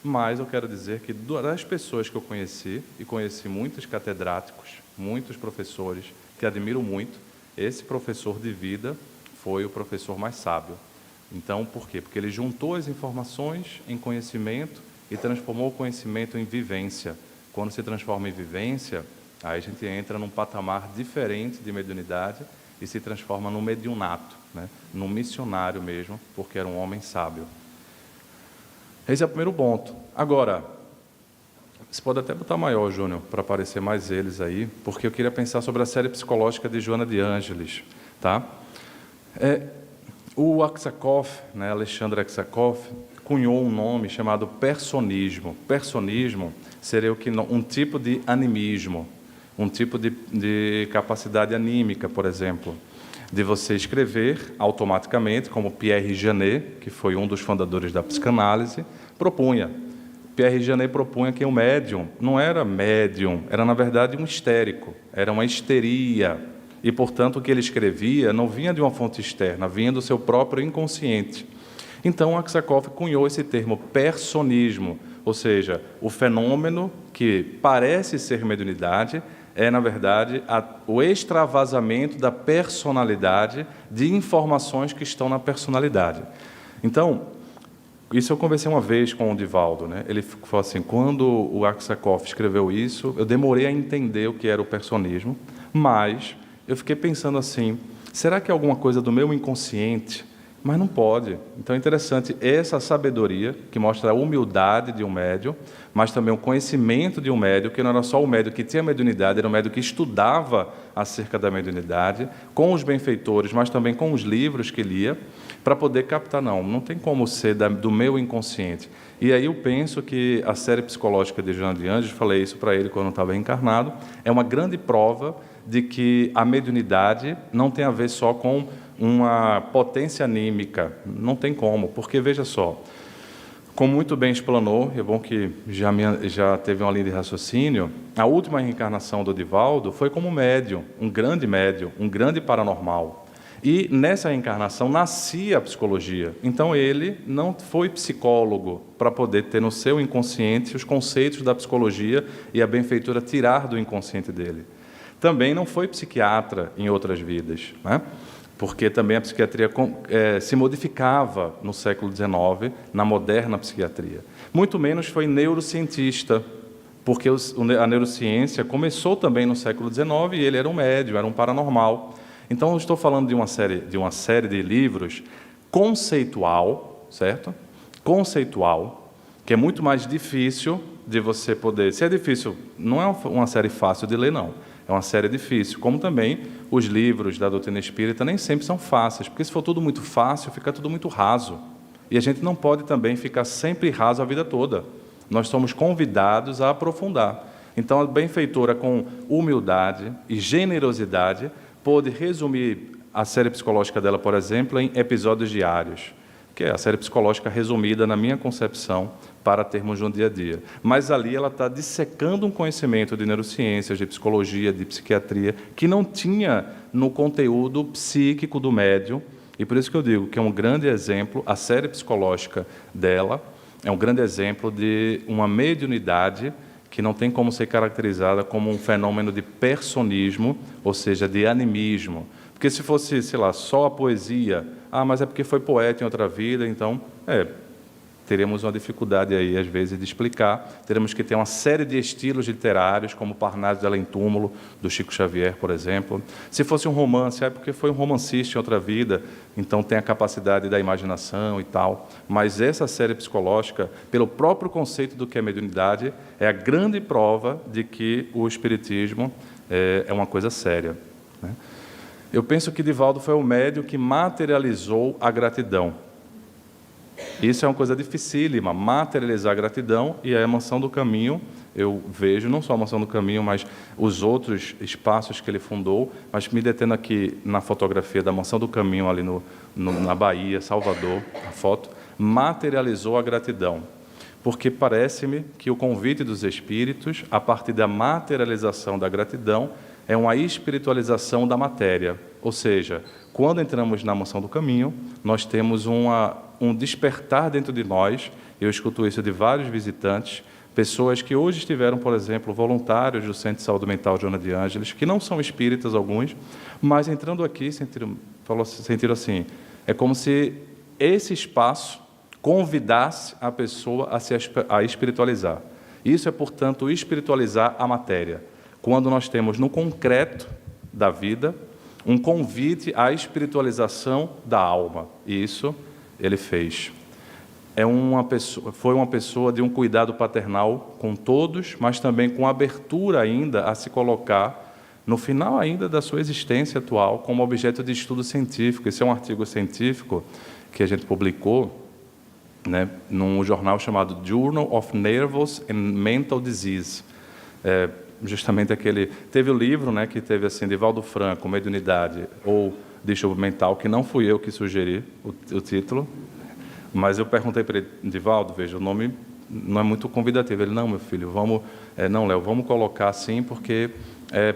Mas eu quero dizer que das pessoas que eu conheci, e conheci muitos catedráticos, muitos professores, que admiro muito, esse professor de vida foi o professor mais sábio. Então, por quê? Porque ele juntou as informações em conhecimento e transformou o conhecimento em vivência. Quando se transforma em vivência, aí a gente entra num patamar diferente de mediunidade e se transforma no mediunato, né? Num missionário mesmo, porque era um homem sábio. Esse é o primeiro ponto. Agora, você pode até botar maior, Júnior, para aparecer mais eles aí, porque eu queria pensar sobre a série psicológica de Joana de Ângeles. Tá? O Aksakov, né, Alexandre Aksakov, cunhou um nome chamado personismo. Personismo seria um tipo de animismo, um tipo de capacidade anímica, por exemplo, de você escrever automaticamente, como Pierre Janet, que foi um dos fundadores da psicanálise, propunha. Pierre Janet propunha que o médium não era médium, era, na verdade, um histérico, era uma histeria. E, portanto, o que ele escrevia não vinha de uma fonte externa, vinha do seu próprio inconsciente. Então, Aksakov cunhou esse termo personismo, ou seja, o fenômeno que parece ser mediunidade é, na verdade, o extravasamento da personalidade de informações que estão na personalidade. Então, isso eu conversei uma vez com o Divaldo, né? Ele falou assim, quando o Aksakov escreveu isso, eu demorei a entender o que era o personismo, mas eu fiquei pensando assim, será que é alguma coisa do meu inconsciente? Mas não pode. Então é interessante essa sabedoria, que mostra a humildade de um médium, mas também o conhecimento de um médium, que não era só o médium que tinha mediunidade, era um médium que estudava acerca da mediunidade, com os benfeitores, mas também com os livros que lia, para poder captar, não tem como ser do meu inconsciente. E aí eu penso que a série psicológica de Joana de Ângeles, falei isso para ele quando eu estava encarnado, é uma grande prova de que a mediunidade não tem a ver só com uma potência anímica, não tem como, porque, veja só, Como muito bem explanou, é bom que já teve uma linha de raciocínio, a última reencarnação do Divaldo foi como médium, um grande paranormal. E nessa reencarnação nascia a psicologia. Então ele não foi psicólogo para poder ter no seu inconsciente os conceitos da psicologia e a benfeitora tirar do inconsciente dele. Também não foi psiquiatra em outras vidas, né? Porque também a psiquiatria se modificava no século XIX, na moderna psiquiatria. Muito menos foi neurocientista, porque a neurociência começou também no século XIX e ele era um médium, era um paranormal. Então, eu estou falando de uma série de livros conceitual, certo? Conceitual, que é muito mais difícil de você poder... Se é difícil, não é uma série fácil de ler, não. É uma série difícil, como também os livros da doutrina espírita nem sempre são fáceis, porque se for tudo muito fácil, fica tudo muito raso. E a gente não pode também ficar sempre raso a vida toda. Nós somos convidados a aprofundar. Então, a benfeitora, com humildade e generosidade, pôde resumir a série psicológica dela, por exemplo, em episódios diários, que é a série psicológica resumida, na minha concepção, para termos no dia a dia. Mas ali ela está dissecando um conhecimento de neurociências, de psicologia, de psiquiatria, que não tinha no conteúdo psíquico do médium, e por isso que eu digo que é um grande exemplo, a série psicológica dela é um grande exemplo de uma mediunidade que não tem como ser caracterizada como um fenômeno de personismo, ou seja, de animismo. Porque se fosse, sei lá, só a poesia, mas é porque foi poeta em outra vida, então, teremos uma dificuldade aí, às vezes, de explicar. Teremos que ter uma série de estilos literários, como Parnaso de Além Túmulo, do Chico Xavier, por exemplo. Se fosse um romance, é porque foi um romancista em outra vida, então tem a capacidade da imaginação e tal. Mas essa série psicológica, pelo próprio conceito do que é mediunidade, é a grande prova de que o espiritismo é uma coisa séria, né? Eu penso que Divaldo foi o médium que materializou a gratidão. Isso é uma coisa dificílima, materializar a gratidão, e a Mansão do Caminho, eu vejo, não só a Mansão do Caminho, mas os outros espaços que ele fundou, mas me detendo aqui na fotografia da Mansão do Caminho, ali na Bahia, Salvador, a foto, materializou a gratidão. Porque parece-me que o convite dos espíritos, a partir da materialização da gratidão, é uma espiritualização da matéria. Ou seja, quando entramos na Mansão do Caminho, nós temos um despertar dentro de nós. Eu escuto isso de vários visitantes, pessoas que hoje estiveram, por exemplo, voluntários do Centro de Saúde Mental Joana de Ângeles, que não são espíritas alguns, mas entrando aqui sentiram assim, é como se esse espaço convidasse a pessoa a espiritualizar. Isso é, portanto, espiritualizar a matéria. Quando nós temos no concreto da vida um convite à espiritualização da alma. Isso ele fez. Foi uma pessoa de um cuidado paternal com todos, mas também com abertura ainda a se colocar no final ainda da sua existência atual como objeto de estudo científico. Esse é um artigo científico que a gente publicou, né, num jornal chamado Journal of Nervous and Mental Disease. Justamente aquele... Teve o livro, né, que teve assim, Divaldo Franco, Mediunidade ou Distúrbio Mental, que não fui eu que sugeri o título, mas eu perguntei para ele, Divaldo, veja, o nome não é muito convidativo. Ele, não, meu filho, vamos... não, Léo, vamos colocar assim, porque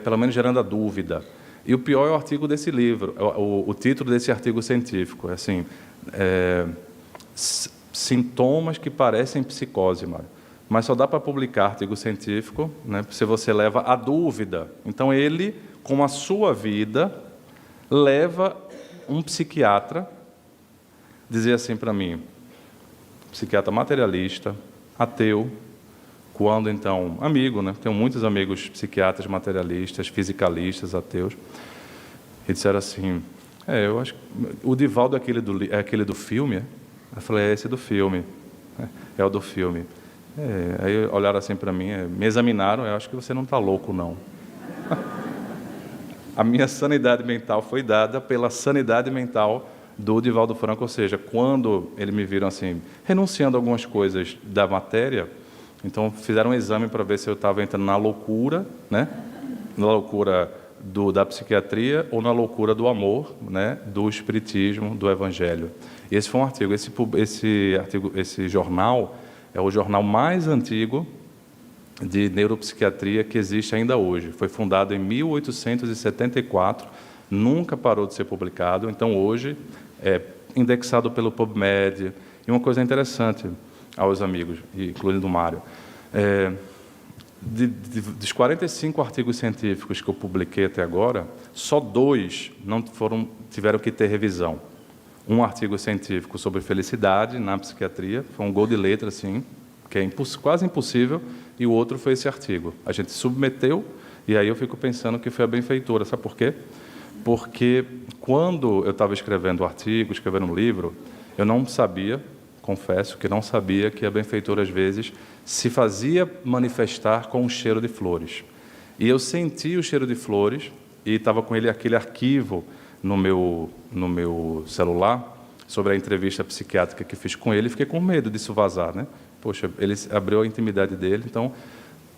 pelo menos gerando a dúvida. E o pior é o artigo desse livro, o título desse artigo científico, é assim, sintomas que parecem psicose, Mário. Mas só dá para publicar artigo científico, né, se você leva a dúvida. Então, ele, com a sua vida, leva um psiquiatra, dizia assim para mim, psiquiatra materialista, ateu, quando, então, amigo, né, tenho muitos amigos psiquiatras materialistas, fisicalistas, ateus, e disseram assim, eu acho que o Divaldo é aquele do filme? Eu falei, é esse do filme, é o do filme. Aí olharam assim para mim, me examinaram, eu acho que você não está louco, não. A minha sanidade mental foi dada pela sanidade mental do Divaldo Franco, ou seja, quando eles me viram assim, renunciando a algumas coisas da matéria, então fizeram um exame para ver se eu estava entrando na loucura, né? Na loucura da psiquiatria ou na loucura do amor, né, do espiritismo, do evangelho. E esse foi um artigo. Esse jornal é o jornal mais antigo de neuropsiquiatria que existe ainda hoje. Foi fundado em 1874, nunca parou de ser publicado. Então, hoje, é indexado pelo PubMed. E uma coisa interessante aos amigos, incluindo o Mário, dos 45 artigos científicos que eu publiquei até agora, só 2 tiveram que ter revisão. Um artigo científico sobre felicidade na psiquiatria, foi um gol de letra, assim, que é quase impossível, e o outro foi esse artigo. A gente submeteu, e aí eu fico pensando que foi a benfeitora. Sabe por quê? Porque quando eu estava escrevendo o artigo, escrevendo um livro, eu não sabia, confesso que não sabia, que a benfeitora, às vezes, se fazia manifestar com um cheiro de flores. E eu senti o cheiro de flores, e estava com aquele arquivo no meu celular, sobre a entrevista psiquiátrica que fiz com ele, e fiquei com medo disso vazar, né? Poxa, ele abriu a intimidade dele. Então,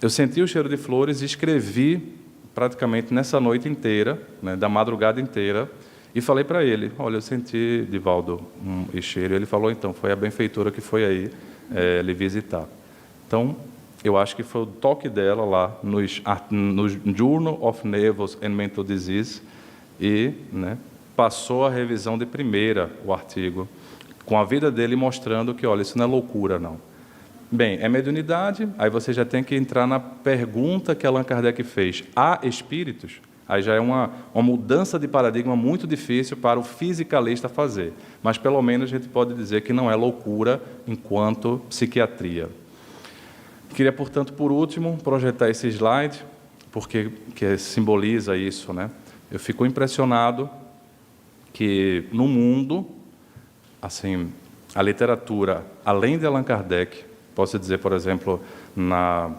eu senti o cheiro de flores e escrevi praticamente nessa noite inteira, né, da madrugada inteira, e falei para ele, olha, eu senti, Divaldo, um cheiro. E ele falou, então, foi a benfeitora que foi aí lhe visitar. Então, eu acho que foi o toque dela lá no Journal of Nervous and Mental Disease, e, né, passou a revisão de primeira o artigo, com a vida dele mostrando que, olha, isso não é loucura, não. Bem, é mediunidade, aí você já tem que entrar na pergunta que Allan Kardec fez. Há espíritos? Aí já é uma mudança de paradigma muito difícil para o fisicalista fazer. Mas, pelo menos, a gente pode dizer que não é loucura enquanto psiquiatria. Queria, portanto, por último, projetar esse slide, porque simboliza isso, né? Eu fico impressionado que, no mundo, assim, a literatura, além de Allan Kardec, posso dizer, por exemplo,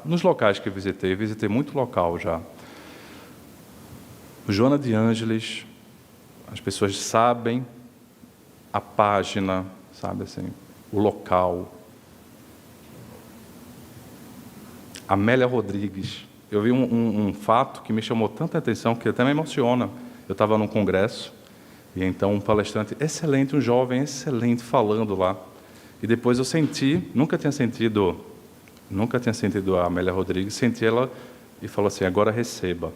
nos locais que visitei muito local já. Joana de Ângeles, as pessoas sabem a página, sabe assim, o local. Amélia Rodrigues. Eu vi um fato que me chamou tanta atenção que até me emociona. Eu estava num congresso e então um palestrante excelente, um jovem excelente falando lá. E depois eu senti, nunca tinha sentido a Amélia Rodrigues, senti ela e falou assim, agora receba.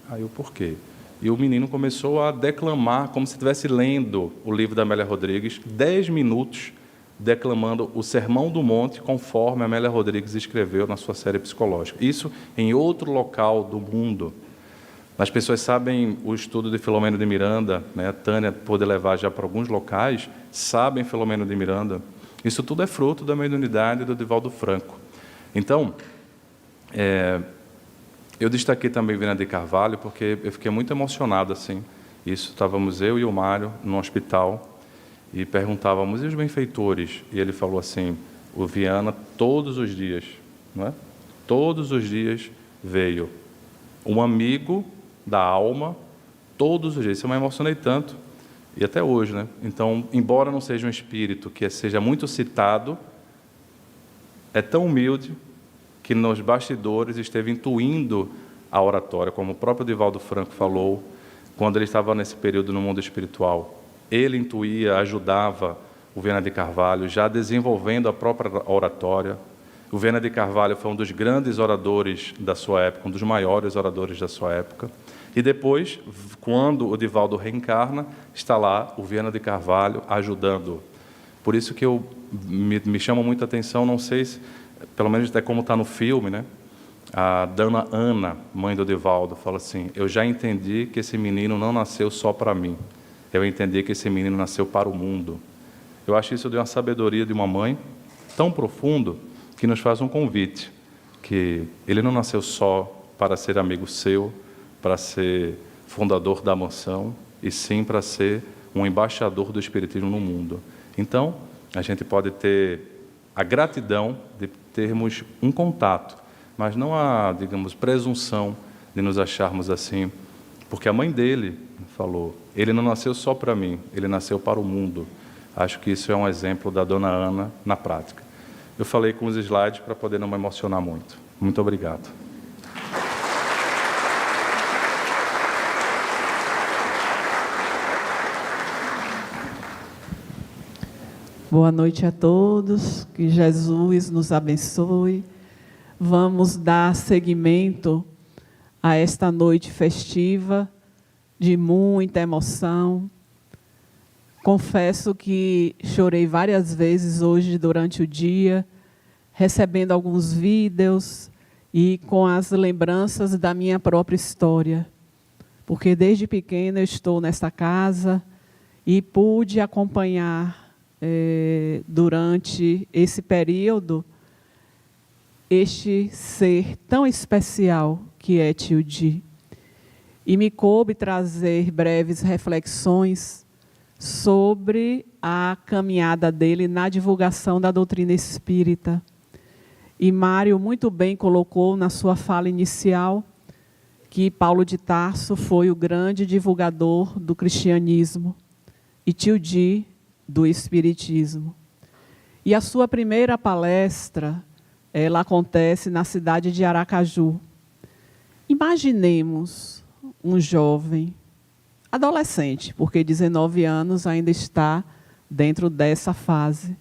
Aí eu, por quê? E o menino começou a declamar como se estivesse lendo o livro da Amélia Rodrigues, 10 minutos declamando o Sermão do Monte, conforme a Amélia Rodrigues escreveu na sua série psicológica. Isso em outro local do mundo. As pessoas sabem o estudo de Filomeno de Miranda, né? A Tânia pôde levar já para alguns locais, sabem Filomeno de Miranda. Isso tudo é fruto da mediunidade do Divaldo Franco. Então, eu destaquei também Viana de Carvalho, porque eu fiquei muito emocionado, assim. Estávamos eu e o Mário no hospital, e perguntávamos, e os benfeitores? E ele falou assim, o Viana todos os dias, não é? Todos os dias veio um amigo da alma, todos os dias. Isso eu me emocionei tanto, e até hoje, né? Então, embora não seja um espírito que seja muito citado, é tão humilde que nos bastidores esteve intuindo a oratória, como o próprio Divaldo Franco falou, quando ele estava nesse período no mundo espiritual. Ele intuía, ajudava o Viana de Carvalho, já desenvolvendo a própria oratória. O Viana de Carvalho foi um dos grandes oradores da sua época, um dos maiores oradores da sua época. E depois, quando o Divaldo reencarna, está lá o Viana de Carvalho ajudando. Por isso que me chama muita atenção, não sei se, pelo menos até como está no filme, né? A dona Ana, mãe do Divaldo, fala assim, eu já entendi que esse menino não nasceu só para mim. Eu entendi que esse menino nasceu para o mundo. Eu acho isso de uma sabedoria de uma mãe tão profundo que nos faz um convite, que ele não nasceu só para ser amigo seu, para ser fundador da mansão, e sim para ser um embaixador do Espiritismo no mundo. Então, a gente pode ter a gratidão de termos um contato, mas não a, digamos, presunção de nos acharmos assim, porque a mãe dele falou, ele não nasceu só para mim, ele nasceu para o mundo. Acho que isso é um exemplo da dona Ana na prática. Eu falei com os slides para poder não me emocionar muito. Muito obrigado. Boa noite a todos, que Jesus nos abençoe. Vamos dar seguimento a esta noite festiva de muita emoção. Confesso que chorei várias vezes hoje durante o dia, recebendo alguns vídeos e com as lembranças da minha própria história. Porque desde pequena eu estou nesta casa e pude acompanhar durante esse período este ser tão especial que é Tio Di. E me coube trazer breves reflexões sobre a caminhada dele na divulgação da doutrina espírita. E Mário muito bem colocou na sua fala inicial que Paulo de Tarso foi o grande divulgador do cristianismo e Tio Di do espiritismo. E a sua primeira palestra, ela acontece na cidade de Aracaju. Imaginemos um jovem, adolescente, porque 19 anos ainda está dentro dessa fase,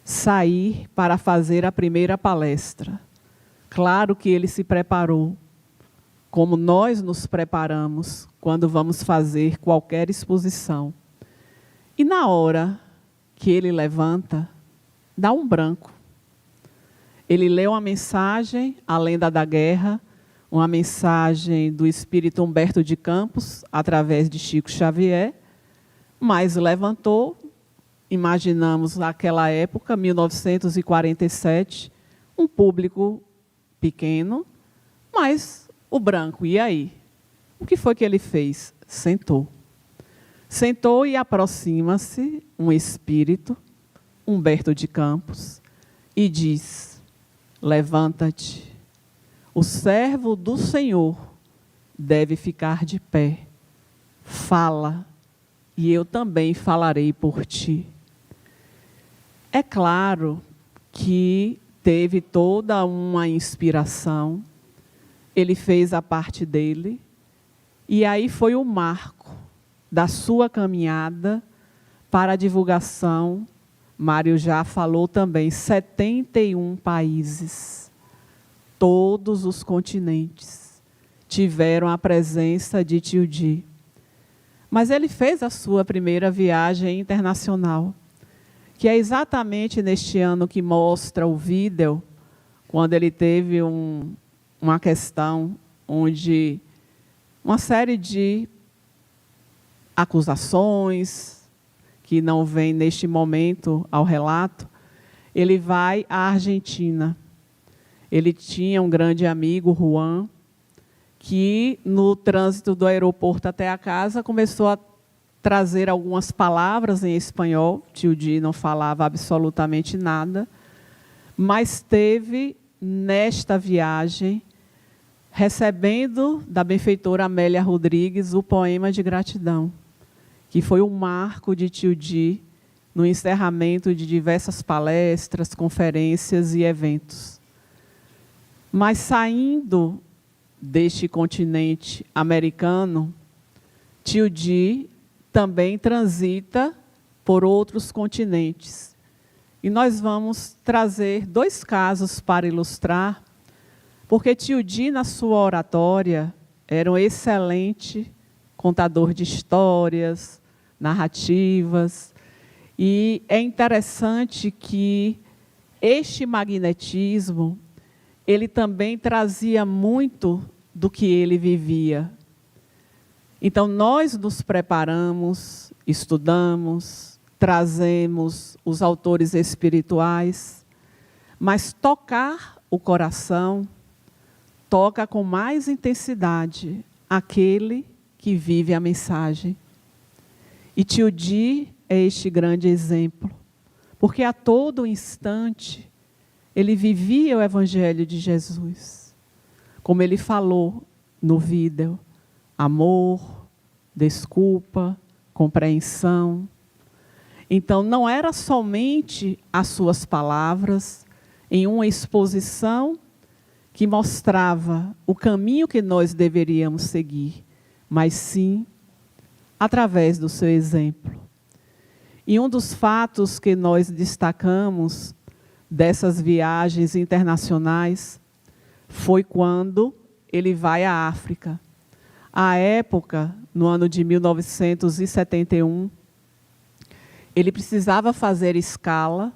sair para fazer a primeira palestra. Claro que ele se preparou, como nós nos preparamos quando vamos fazer qualquer exposição. E na hora que ele levanta, dá um branco. Ele lê uma mensagem, A Lenda da Guerra, uma mensagem do espírito Humberto de Campos, através de Chico Xavier, mas levantou, imaginamos naquela época, 1947, um público pequeno, mas o branco, e aí? O que foi que ele fez? Sentou. Sentou e aproxima-se um espírito, Humberto de Campos, e diz: levanta-te, o servo do Senhor deve ficar de pé, fala, e eu também falarei por ti. É claro que teve toda uma inspiração, ele fez a parte dele, e aí foi o marco da sua caminhada para a divulgação. Mário já falou também, 71 países, todos os continentes tiveram a presença de Tio Di. Mas ele fez a sua primeira viagem internacional, que é exatamente neste ano que mostra o vídeo, quando ele teve uma questão onde uma série de acusações, que não vem neste momento ao relato, ele vai à Argentina. Ele tinha um grande amigo, Juan, que no trânsito do aeroporto até a casa começou a trazer algumas palavras em espanhol. Tio Di não falava absolutamente nada, mas teve, nesta viagem, recebendo da benfeitora Amélia Rodrigues o poema de gratidão, que foi o marco de Tio Di no encerramento de diversas palestras, conferências e eventos. Mas saindo deste continente americano, Tio Di também transita por outros continentes. E nós vamos trazer 2 casos para ilustrar, porque Tio Di, na sua oratória, era um excelente contador de histórias, narrativas, e é interessante que este magnetismo, ele também trazia muito do que ele vivia. Então, nós nos preparamos, estudamos, trazemos os autores espirituais, mas tocar o coração toca com mais intensidade aquele que vive a mensagem. E Tio Di é este grande exemplo, porque a todo instante ele vivia o Evangelho de Jesus. Como ele falou no vídeo, amor, desculpa, compreensão. Então, não era somente as suas palavras em uma exposição que mostrava o caminho que nós deveríamos seguir, mas sim através do seu exemplo. E um dos fatos que nós destacamos dessas viagens internacionais foi quando ele vai à África. À época, no ano de 1971, ele precisava fazer escala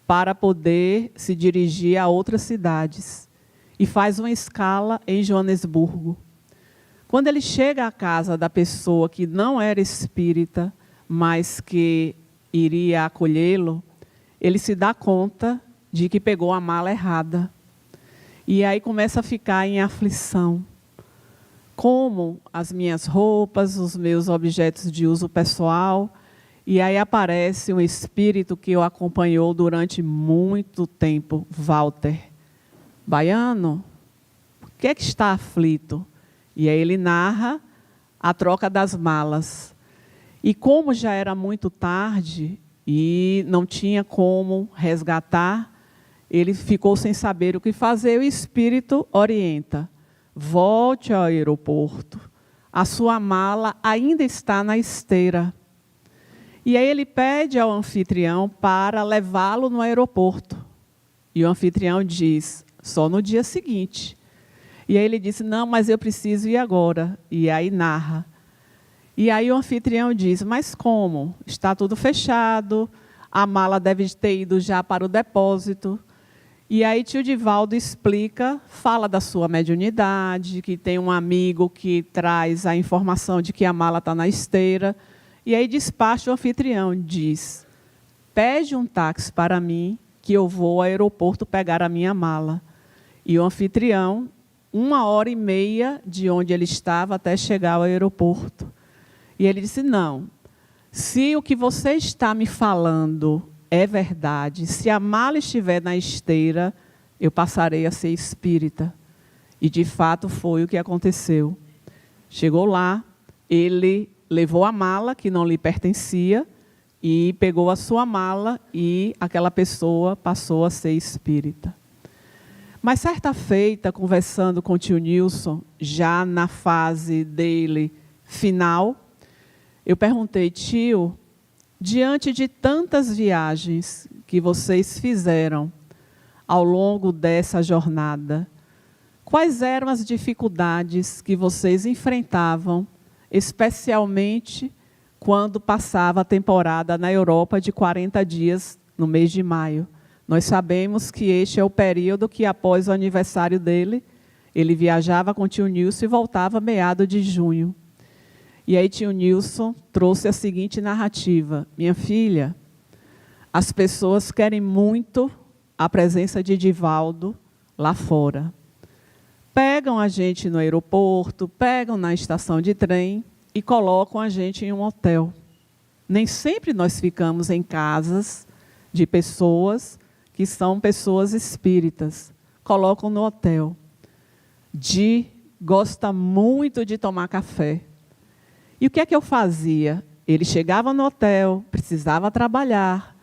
para poder se dirigir a outras cidades. E faz uma escala em Joanesburgo. Quando ele chega à casa da pessoa que não era espírita, mas que iria acolhê-lo, ele se dá conta de que pegou a mala errada. E aí começa a ficar em aflição. Como as minhas roupas, os meus objetos de uso pessoal. E aí aparece um espírito que o acompanhou durante muito tempo, Walter. Baiano, por que é que está aflito? E aí ele narra a troca das malas. E como já era muito tarde e não tinha como resgatar, ele ficou sem saber o que fazer. O espírito orienta: volte ao aeroporto, a sua mala ainda está na esteira. E aí ele pede ao anfitrião para levá-lo no aeroporto. E o anfitrião diz: só no dia seguinte. E aí ele disse: não, mas eu preciso ir agora. E aí narra. E aí o anfitrião diz: mas como? Está tudo fechado, a mala deve ter ido já para o depósito. E aí tio Divaldo explica, fala da sua mediunidade, que tem um amigo que traz a informação de que a mala está na esteira. E aí despacha o anfitrião, diz: pede um táxi para mim, que eu vou ao aeroporto pegar a minha mala. E o anfitrião, 1h30 de onde ele estava até chegar ao aeroporto. E ele disse: não, se o que você está me falando é verdade, se a mala estiver na esteira, eu passarei a ser espírita. E de fato foi o que aconteceu. Chegou lá, ele levou a mala que não lhe pertencia e pegou a sua mala e aquela pessoa passou a ser espírita. Mas certa feita, conversando com o tio Nilson, já na fase dele final, eu perguntei: tio, diante de tantas viagens que vocês fizeram ao longo dessa jornada, quais eram as dificuldades que vocês enfrentavam, especialmente quando passava a temporada na Europa de 40 dias no mês de maio? Nós sabemos que este é o período que, após o aniversário dele, ele viajava com o tio Nilson e voltava meado de junho. E aí tio Nilson trouxe a seguinte narrativa: minha filha, as pessoas querem muito a presença de Divaldo lá fora. Pegam a gente no aeroporto, pegam na estação de trem e colocam a gente em um hotel. Nem sempre nós ficamos em casas de pessoas que são pessoas espíritas. Colocam no hotel. Di gosta muito de tomar café. E o que é que eu fazia? Ele chegava no hotel, precisava trabalhar,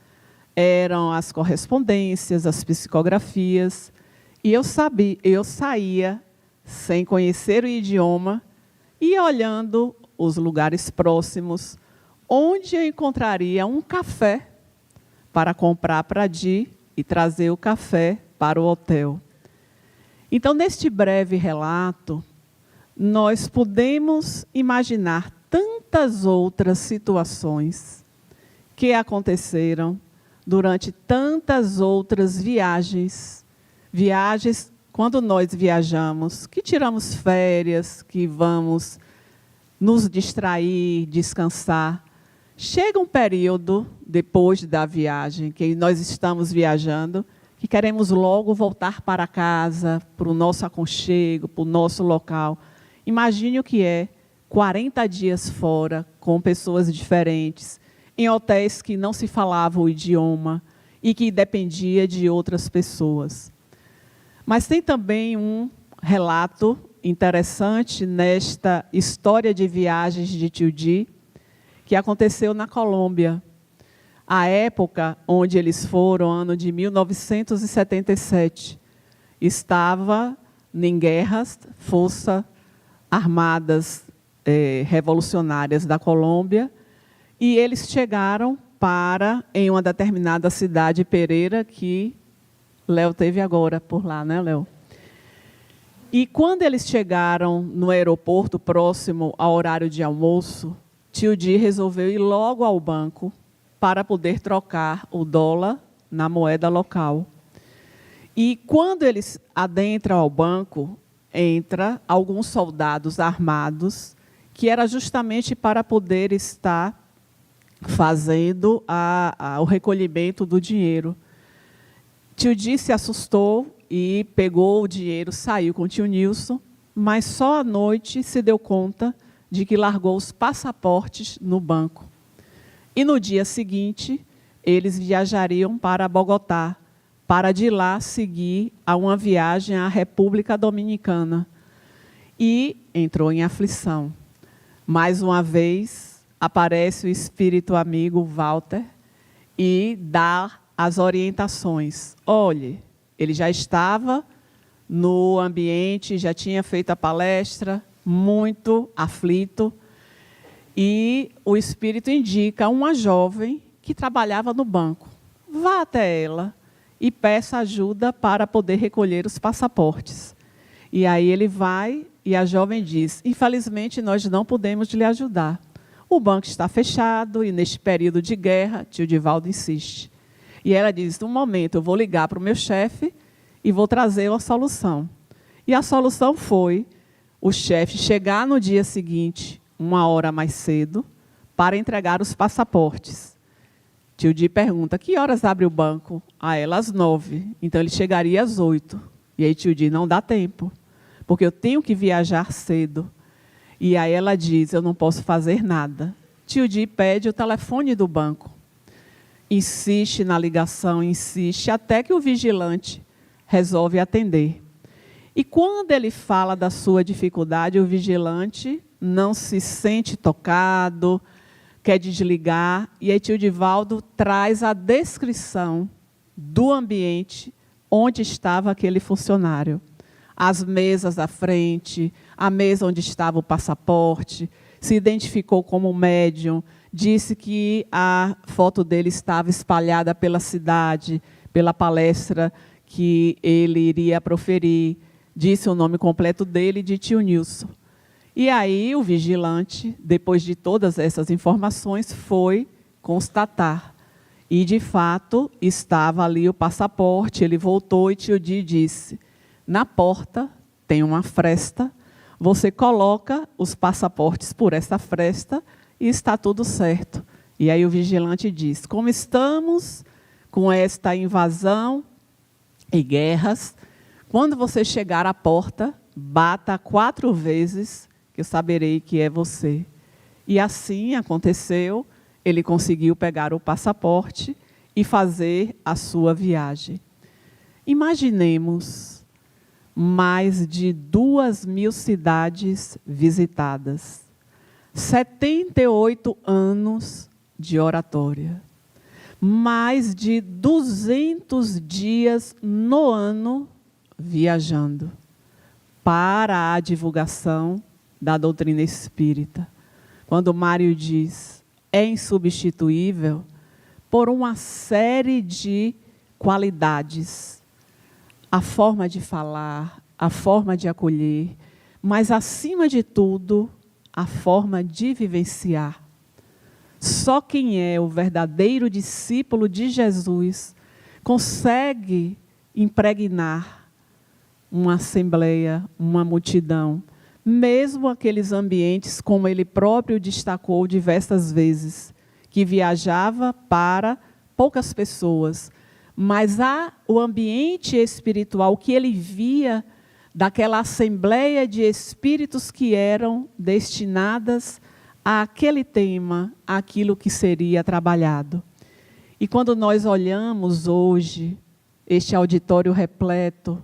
eram as correspondências, as psicografias, e eu saía, sem conhecer o idioma, e olhando os lugares próximos, onde eu encontraria um café para comprar para Di e trazer o café para o hotel. Então, neste breve relato, nós podemos imaginar tantas outras situações que aconteceram durante tantas outras viagens. Viagens, quando nós viajamos, que tiramos férias, que vamos nos distrair, descansar. Chega um período, depois da viagem, que nós estamos viajando, que queremos logo voltar para casa, para o nosso aconchego, para o nosso local. Imagine o que é 40 dias fora, com pessoas diferentes, em hotéis que não se falava o idioma e que dependia de outras pessoas. Mas tem também um relato interessante nesta história de viagens de tio Di, que aconteceu na Colômbia. A época onde eles foram, ano de 1977, estava em guerras, forças armadas revolucionárias da Colômbia, e eles chegaram para em uma determinada cidade, Pereira, que Léo teve agora por lá, né, Léo? E quando eles chegaram no aeroporto, próximo ao horário de almoço, tio Di resolveu ir logo ao banco para poder trocar o dólar na moeda local. E quando eles adentram ao banco, entra alguns soldados armados, que era justamente para poder estar fazendo o recolhimento do dinheiro. Tio Di se assustou e pegou o dinheiro, saiu com o tio Nilson, mas só à noite se deu conta de que largou os passaportes no banco. E no dia seguinte, eles viajariam para Bogotá, para de lá seguir a uma viagem à República Dominicana. E entrou em aflição. Mais uma vez, aparece o espírito amigo Walter e dá as orientações. Olhe, ele já estava no ambiente, já tinha feito a palestra, muito aflito, e o espírito indica uma jovem que trabalhava no banco. Vá até ela e peça ajuda para poder recolher os passaportes. E aí ele vai e a jovem diz, infelizmente nós não podemos lhe ajudar. O banco está fechado e neste período de guerra, tio Divaldo insiste. E ela diz, um momento, eu vou ligar para o meu chefe e vou trazer uma solução. E a solução foi o chefe chegar no dia seguinte, 1 hora mais cedo, para entregar os passaportes. Tio Di pergunta, que horas abre o banco? A ela, às 9. Então, ele chegaria às 8. E aí, tio Di, não dá tempo, porque eu tenho que viajar cedo. E aí ela diz, eu não posso fazer nada. Tio Di pede o telefone do banco. Insiste na ligação, insiste, até que o vigilante resolve atender. E quando ele fala da sua dificuldade, o vigilante não se sente tocado, quer desligar, e aí tio Divaldo traz a descrição do ambiente onde estava aquele funcionário. As mesas à frente, a mesa onde estava o passaporte, se identificou como médium, disse que a foto dele estava espalhada pela cidade, pela palestra que ele iria proferir, disse o nome completo dele e de tio Nilson. E aí o vigilante, depois de todas essas informações, foi constatar. E, de fato, estava ali o passaporte, ele voltou e tio Di disse, na porta tem uma fresta, você coloca os passaportes por essa fresta e está tudo certo. E aí o vigilante diz, como estamos com esta invasão e guerras, quando você chegar à porta, bata 4 vezes, que eu saberei que é você. E assim aconteceu, ele conseguiu pegar o passaporte e fazer a sua viagem. Imaginemos mais de 2.000 cidades visitadas, 78 anos de oratória, mais de 200 dias no ano viajando para a divulgação da doutrina espírita. Quando Mário diz, é insubstituível por uma série de qualidades. A forma de falar, a forma de acolher, mas, acima de tudo, a forma de vivenciar. Só quem é o verdadeiro discípulo de Jesus consegue impregnar uma assembleia, uma multidão, mesmo aqueles ambientes, como ele próprio destacou diversas vezes, que viajava para poucas pessoas, mas o ambiente espiritual que ele via daquela assembleia de espíritos que eram destinadas àquele tema, àquilo que seria trabalhado. E quando nós olhamos hoje este auditório repleto,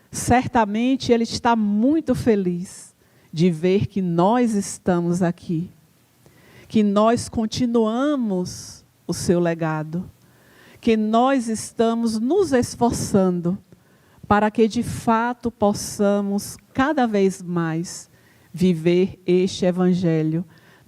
certamente ele está muito feliz de ver que nós estamos aqui, que nós continuamos o seu legado, que nós estamos nos esforçando para que, de fato, possamos cada vez mais viver este Evangelho,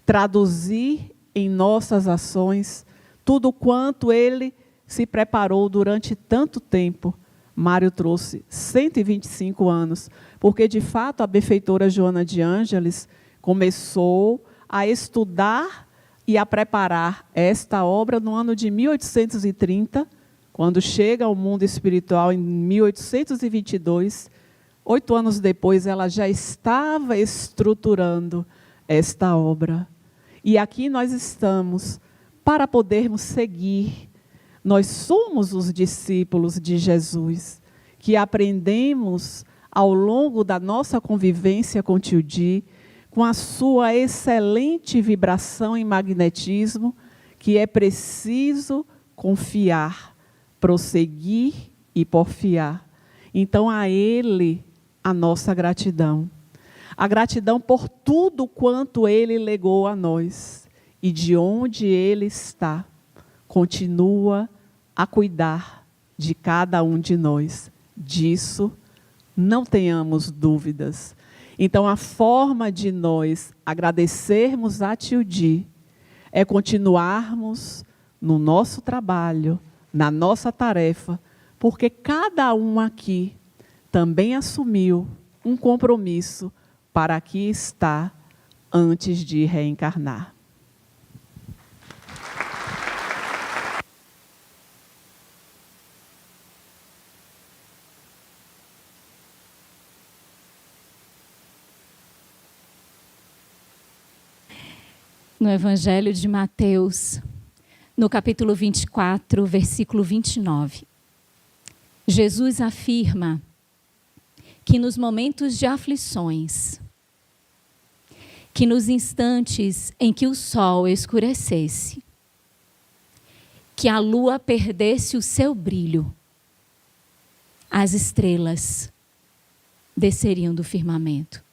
traduzir em nossas ações tudo quanto ele se preparou durante tanto tempo. Mário trouxe 125 anos, porque, de fato, a benfeitora Joana de Ângeles começou a estudar e a preparar esta obra no ano de 1830, quando chega ao mundo espiritual em 1822. 8 anos depois, ela já estava estruturando esta obra. E aqui nós estamos para podermos seguir. Nós somos os discípulos de Jesus, que aprendemos ao longo da nossa convivência com Tio Di, com a sua excelente vibração em magnetismo, que é preciso confiar, prosseguir e porfiar. Então, a Ele, a nossa gratidão. A gratidão por tudo quanto Ele legou a nós. E de onde Ele está, continua a cuidar de cada um de nós. Disso não tenhamos dúvidas. Então, a forma de nós agradecermos a Tio Di é continuarmos no nosso trabalho, na nossa tarefa, porque cada um aqui também assumiu um compromisso para aqui estar antes de reencarnar. No Evangelho de Mateus, no capítulo 24, versículo 29, Jesus afirma que nos momentos de aflições, que nos instantes em que o sol escurecesse, que a lua perdesse o seu brilho, as estrelas desceriam do firmamento.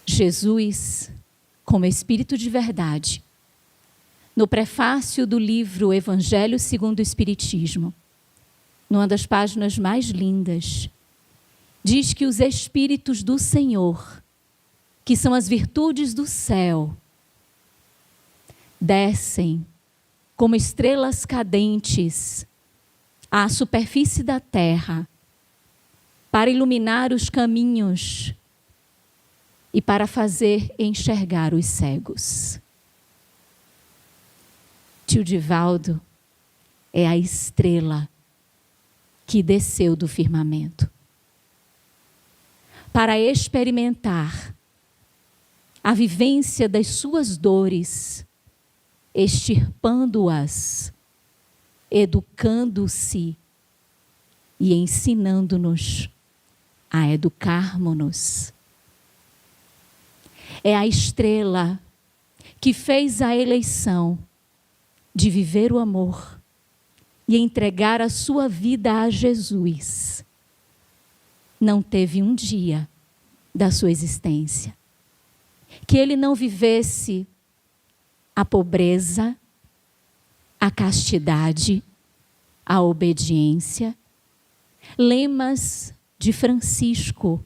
Jesus, como Espírito de verdade, no prefácio do livro Evangelho segundo o Espiritismo, numa das páginas mais lindas, diz que os Espíritos do Senhor, que são as virtudes do céu, descem como estrelas cadentes à superfície da terra para iluminar os caminhos e para fazer enxergar os cegos. Tio Divaldo é a estrela que desceu do firmamento para experimentar a vivência das suas dores, extirpando-as, educando-se e ensinando-nos a educarmos-nos. É a estrela que fez a eleição de viver o amor e entregar a sua vida a Jesus. Não teve um dia da sua existência que ele não vivesse a pobreza, a castidade, a obediência. Lemas de Francisco,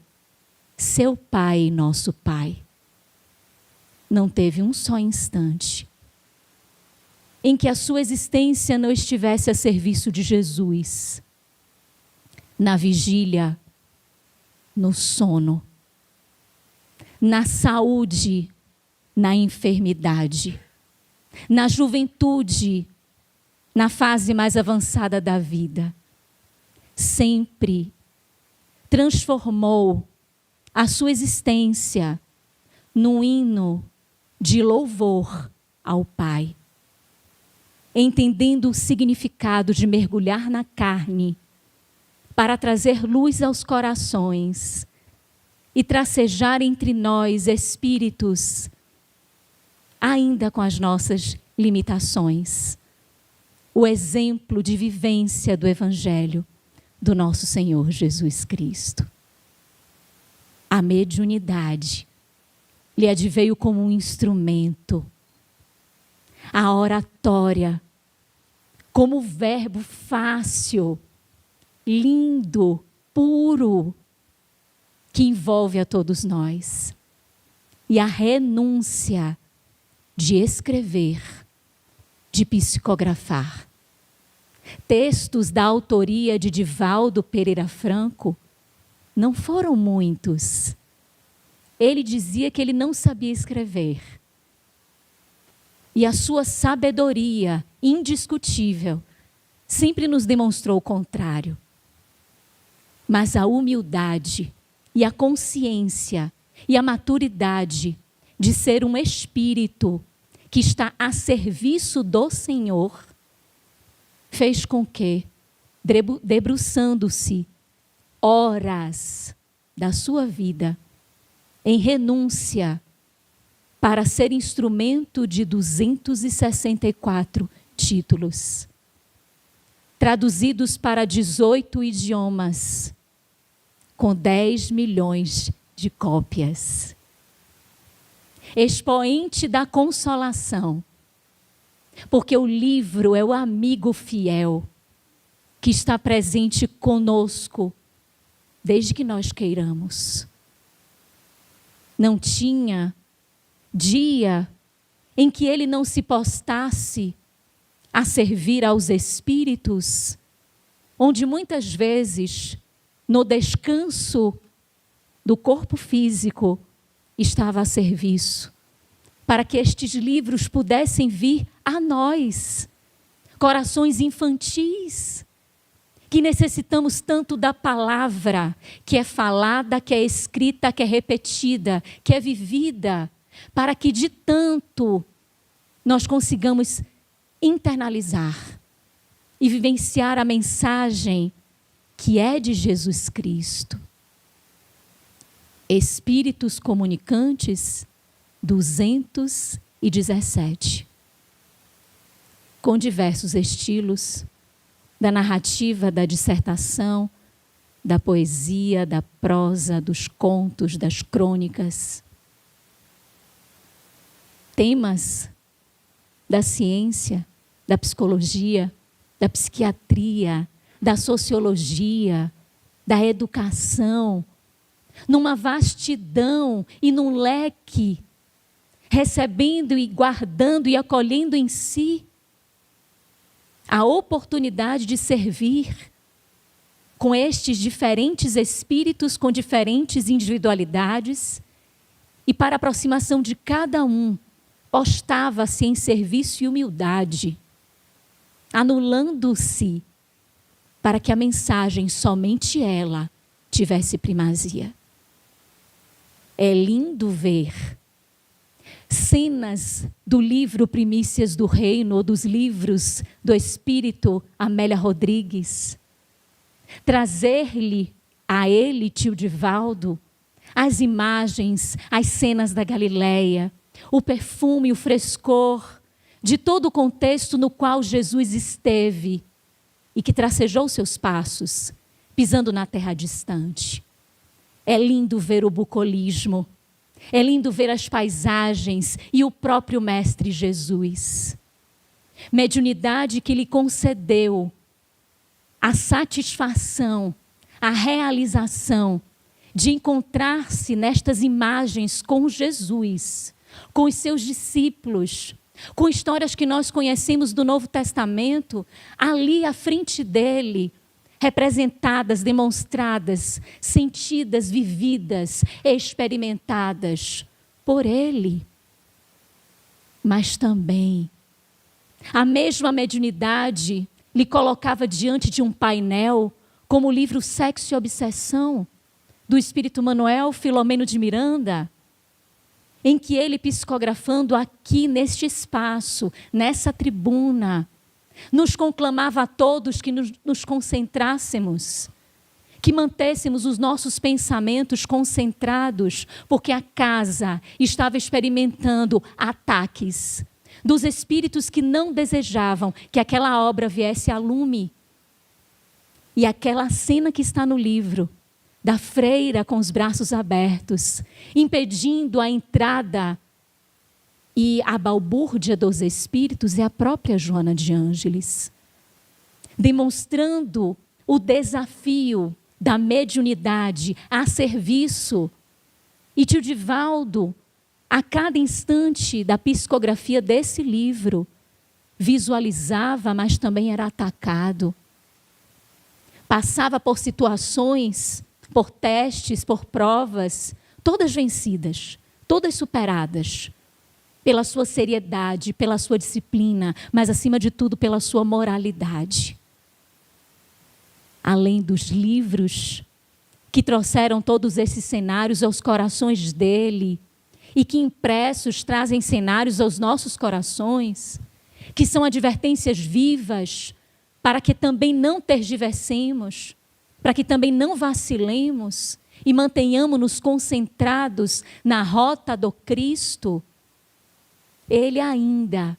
seu pai e nosso pai. Não teve um só instante em que a sua existência não estivesse a serviço de Jesus. Na vigília, no sono, na saúde, na enfermidade, na juventude, na fase mais avançada da vida. Sempre transformou a sua existência num hino de louvor ao Pai, entendendo o significado de mergulhar na carne para trazer luz aos corações e tracejar entre nós espíritos, ainda com as nossas limitações, o exemplo de vivência do Evangelho do nosso Senhor Jesus Cristo. A mediunidade lhe adveio como um instrumento, a oratória como verbo fácil, lindo, puro, que envolve a todos nós, e a renúncia de escrever, de psicografar. Textos da autoria de Divaldo Pereira Franco não foram muitos. Ele dizia que ele não sabia escrever. E a sua sabedoria indiscutível sempre nos demonstrou o contrário. Mas a humildade e a consciência e a maturidade de ser um espírito que está a serviço do Senhor fez com que, debruçando-se horas da sua vida em renúncia para ser instrumento de 264 títulos, traduzidos para 18 idiomas, com 10 milhões de cópias. Expoente da consolação, porque o livro é o amigo fiel que está presente conosco desde que nós queiramos. Não tinha dia em que ele não se postasse a servir aos espíritos, onde muitas vezes, no descanso do corpo físico, estava a serviço, para que estes livros pudessem vir a nós, corações infantis, que necessitamos tanto da palavra, que é falada, que é escrita, que é repetida, que é vivida, para que de tanto nós consigamos internalizar e vivenciar a mensagem que é de Jesus Cristo. Espíritos Comunicantes 217, com diversos estilos, da narrativa, da dissertação, da poesia, da prosa, dos contos, das crônicas. Temas da ciência, da psicologia, da psiquiatria, da sociologia, da educação, numa vastidão e num leque, recebendo e guardando e acolhendo em si a oportunidade de servir com estes diferentes espíritos, com diferentes individualidades, e para a aproximação de cada um, postava-se em serviço e humildade, anulando-se para que a mensagem, somente ela, tivesse primazia. É lindo ver cenas do livro Primícias do Reino, ou dos livros do Espírito Amélia Rodrigues, trazer-lhe a ele, tio Divaldo, as imagens, as cenas da Galileia, o perfume, o frescor de todo o contexto no qual Jesus esteve e que tracejou seus passos, pisando na terra distante. É lindo ver o bucolismo, é lindo ver as paisagens e o próprio Mestre Jesus. Mediunidade que lhe concedeu a satisfação, a realização de encontrar-se nestas imagens com Jesus, com os seus discípulos, com histórias que nós conhecemos do Novo Testamento, ali à frente dele, representadas, demonstradas, sentidas, vividas, experimentadas por ele. Mas também a mesma mediunidade lhe colocava diante de um painel, como o livro Sexo e Obsessão, do Espírito Manuel Filomeno de Miranda, em que ele, psicografando aqui neste espaço, nessa tribuna, nos conclamava a todos que nos concentrássemos, que mantêssemos os nossos pensamentos concentrados, porque a casa estava experimentando ataques dos espíritos que não desejavam que aquela obra viesse a lume. E aquela cena que está no livro, da freira com os braços abertos, impedindo a entrada e a balbúrdia dos espíritos, é a própria Joana de Ângeles, demonstrando o desafio da mediunidade a serviço. E tio Divaldo, a cada instante da psicografia desse livro, visualizava, mas também era atacado. Passava por situações, por testes, por provas, todas vencidas, todas superadas, pela sua seriedade, pela sua disciplina, mas acima de tudo pela sua moralidade. Além dos livros que trouxeram todos esses cenários aos corações dele e que impressos trazem cenários aos nossos corações, que são advertências vivas para que também não tergiversemos, para que também não vacilemos e mantenhamos-nos concentrados na rota do Cristo. Ele ainda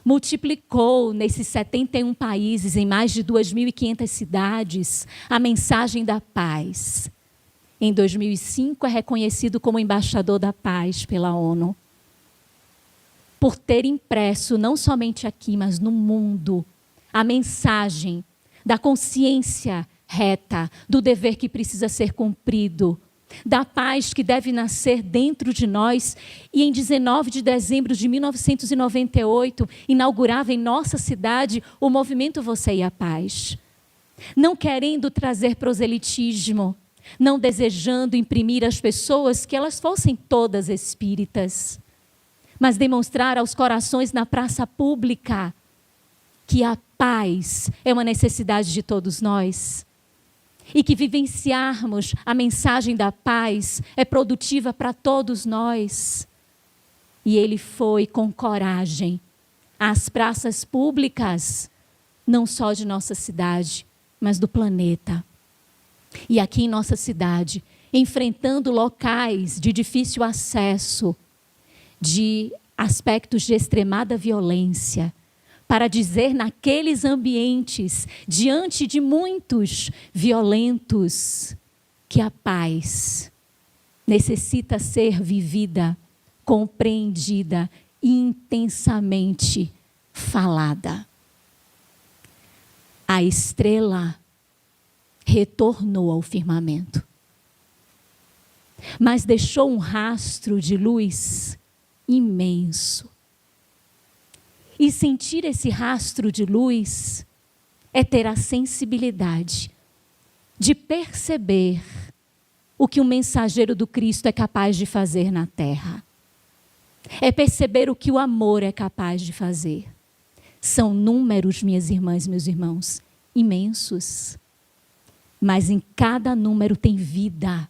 multiplicou nesses 71 países, em mais de 2.500 cidades, a mensagem da paz. Em 2005, é reconhecido como embaixador da paz pela ONU. Por ter impresso, não somente aqui, mas no mundo, a mensagem da consciência reta, do dever que precisa ser cumprido, da paz que deve nascer dentro de nós. E em 19 de dezembro de 1998, inaugurava em nossa cidade o movimento Você e a Paz. Não querendo trazer proselitismo, não desejando imprimir às pessoas que elas fossem todas espíritas, mas demonstrar aos corações na praça pública que a paz é uma necessidade de todos nós. E que vivenciarmos a mensagem da paz é produtiva para todos nós. E ele foi com coragem às praças públicas, não só de nossa cidade, mas do planeta. E aqui em nossa cidade, enfrentando locais de difícil acesso, de aspectos de extremada violência, para dizer naqueles ambientes, diante de muitos violentos, que a paz necessita ser vivida, compreendida e intensamente falada. A estrela retornou ao firmamento, mas deixou um rastro de luz imenso. E sentir esse rastro de luz é ter a sensibilidade de perceber o que o mensageiro do Cristo é capaz de fazer na terra. É perceber o que o amor é capaz de fazer. São números, minhas irmãs e meus irmãos, imensos. Mas em cada número tem vida.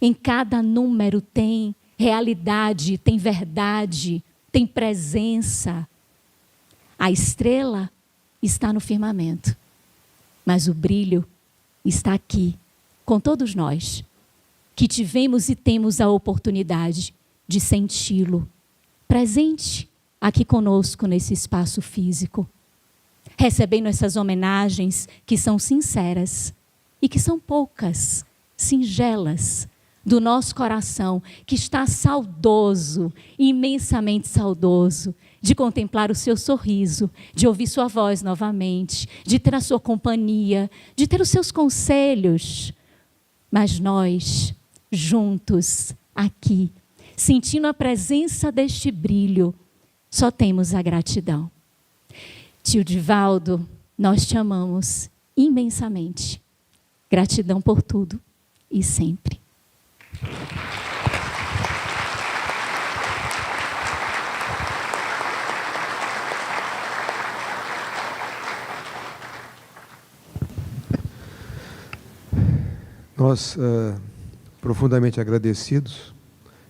Em cada número tem realidade, tem verdade, tem presença. A estrela está no firmamento, mas o brilho está aqui, com todos nós, que tivemos e temos a oportunidade de senti-lo, presente aqui conosco nesse espaço físico, recebendo essas homenagens que são sinceras e que são poucas, singelas, do nosso coração, que está saudoso, imensamente saudoso, de contemplar o seu sorriso, de ouvir sua voz novamente, de ter a sua companhia, de ter os seus conselhos. Mas nós, juntos, aqui, sentindo a presença deste brilho, só temos a gratidão. Tio Divaldo, nós te amamos imensamente. Gratidão por tudo e sempre. Nós, profundamente agradecidos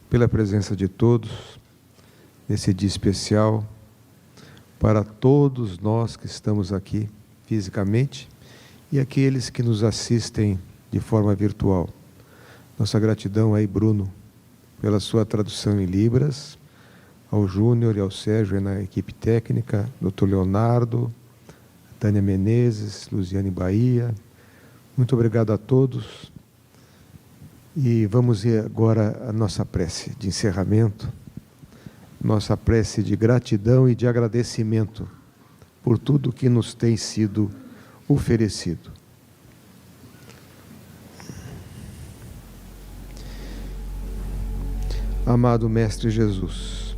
pela presença de todos nesse dia especial, para todos nós que estamos aqui fisicamente e aqueles que nos assistem de forma virtual. Nossa gratidão aí, Bruno, pela sua tradução em Libras, ao Júnior e ao Sérgio na equipe técnica, Dr. Leonardo, Tânia Menezes, Luziane Bahia. Muito obrigado a todos. E vamos ir agora à nossa prece de encerramento, nossa prece de gratidão e de agradecimento por tudo que nos tem sido oferecido. Amado Mestre Jesus,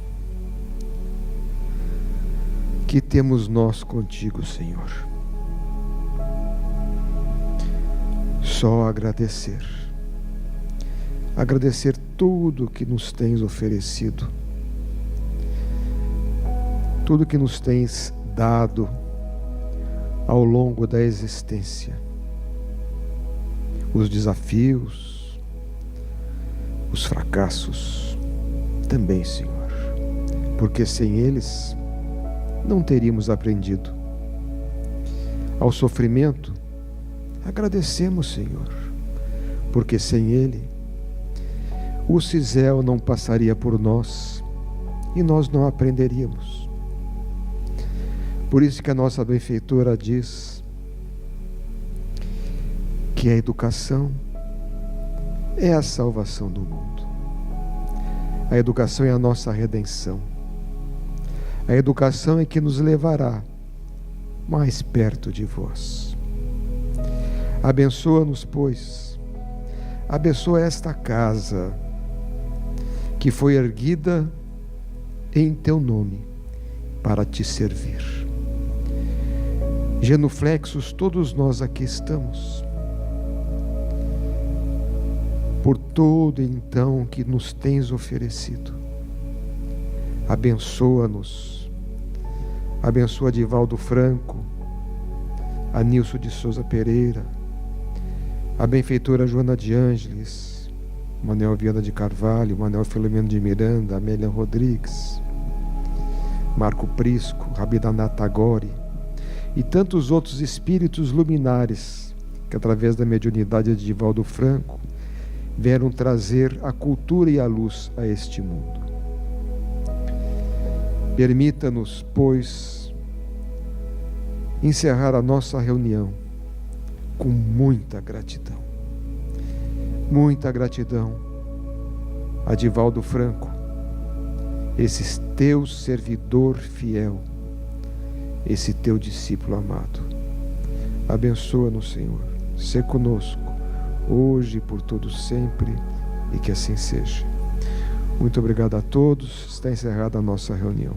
que temos nós contigo, Senhor? Só agradecer. Agradecer tudo que nos tens oferecido, tudo que nos tens dado ao longo da existência. Os desafios, os fracassos também, Senhor, porque sem eles não teríamos aprendido. Ao sofrimento, agradecemos, Senhor, porque sem ele o cisel não passaria por nós e nós não aprenderíamos. Por isso que a nossa benfeitora diz que a educação é a salvação do mundo. A educação é a nossa redenção. A educação é que nos levará mais perto de vós. Abençoa-nos, pois. Abençoa esta casa que foi erguida em teu nome para te servir. Genuflexos, todos nós aqui estamos, por todo então que nos tens oferecido. Abençoa-nos. Abençoa Divaldo Franco, a Nilson de Souza Pereira, a benfeitora Joana de Ângeles, Manuel Viana de Carvalho, Manuel Filomeno de Miranda, Amélia Rodrigues, Marco Prisco, Rabindranath Tagore e tantos outros espíritos luminares que, através da mediunidade de Divaldo Franco, vieram trazer a cultura e a luz a este mundo. Permita-nos, pois, encerrar a nossa reunião com muita gratidão. Muita gratidão a Divaldo Franco, esse teu servidor fiel, esse teu discípulo amado. Abençoa-nos, Senhor. Sê conosco, hoje e por todo sempre, e que assim seja. Muito obrigado a todos. Está encerrada a nossa reunião.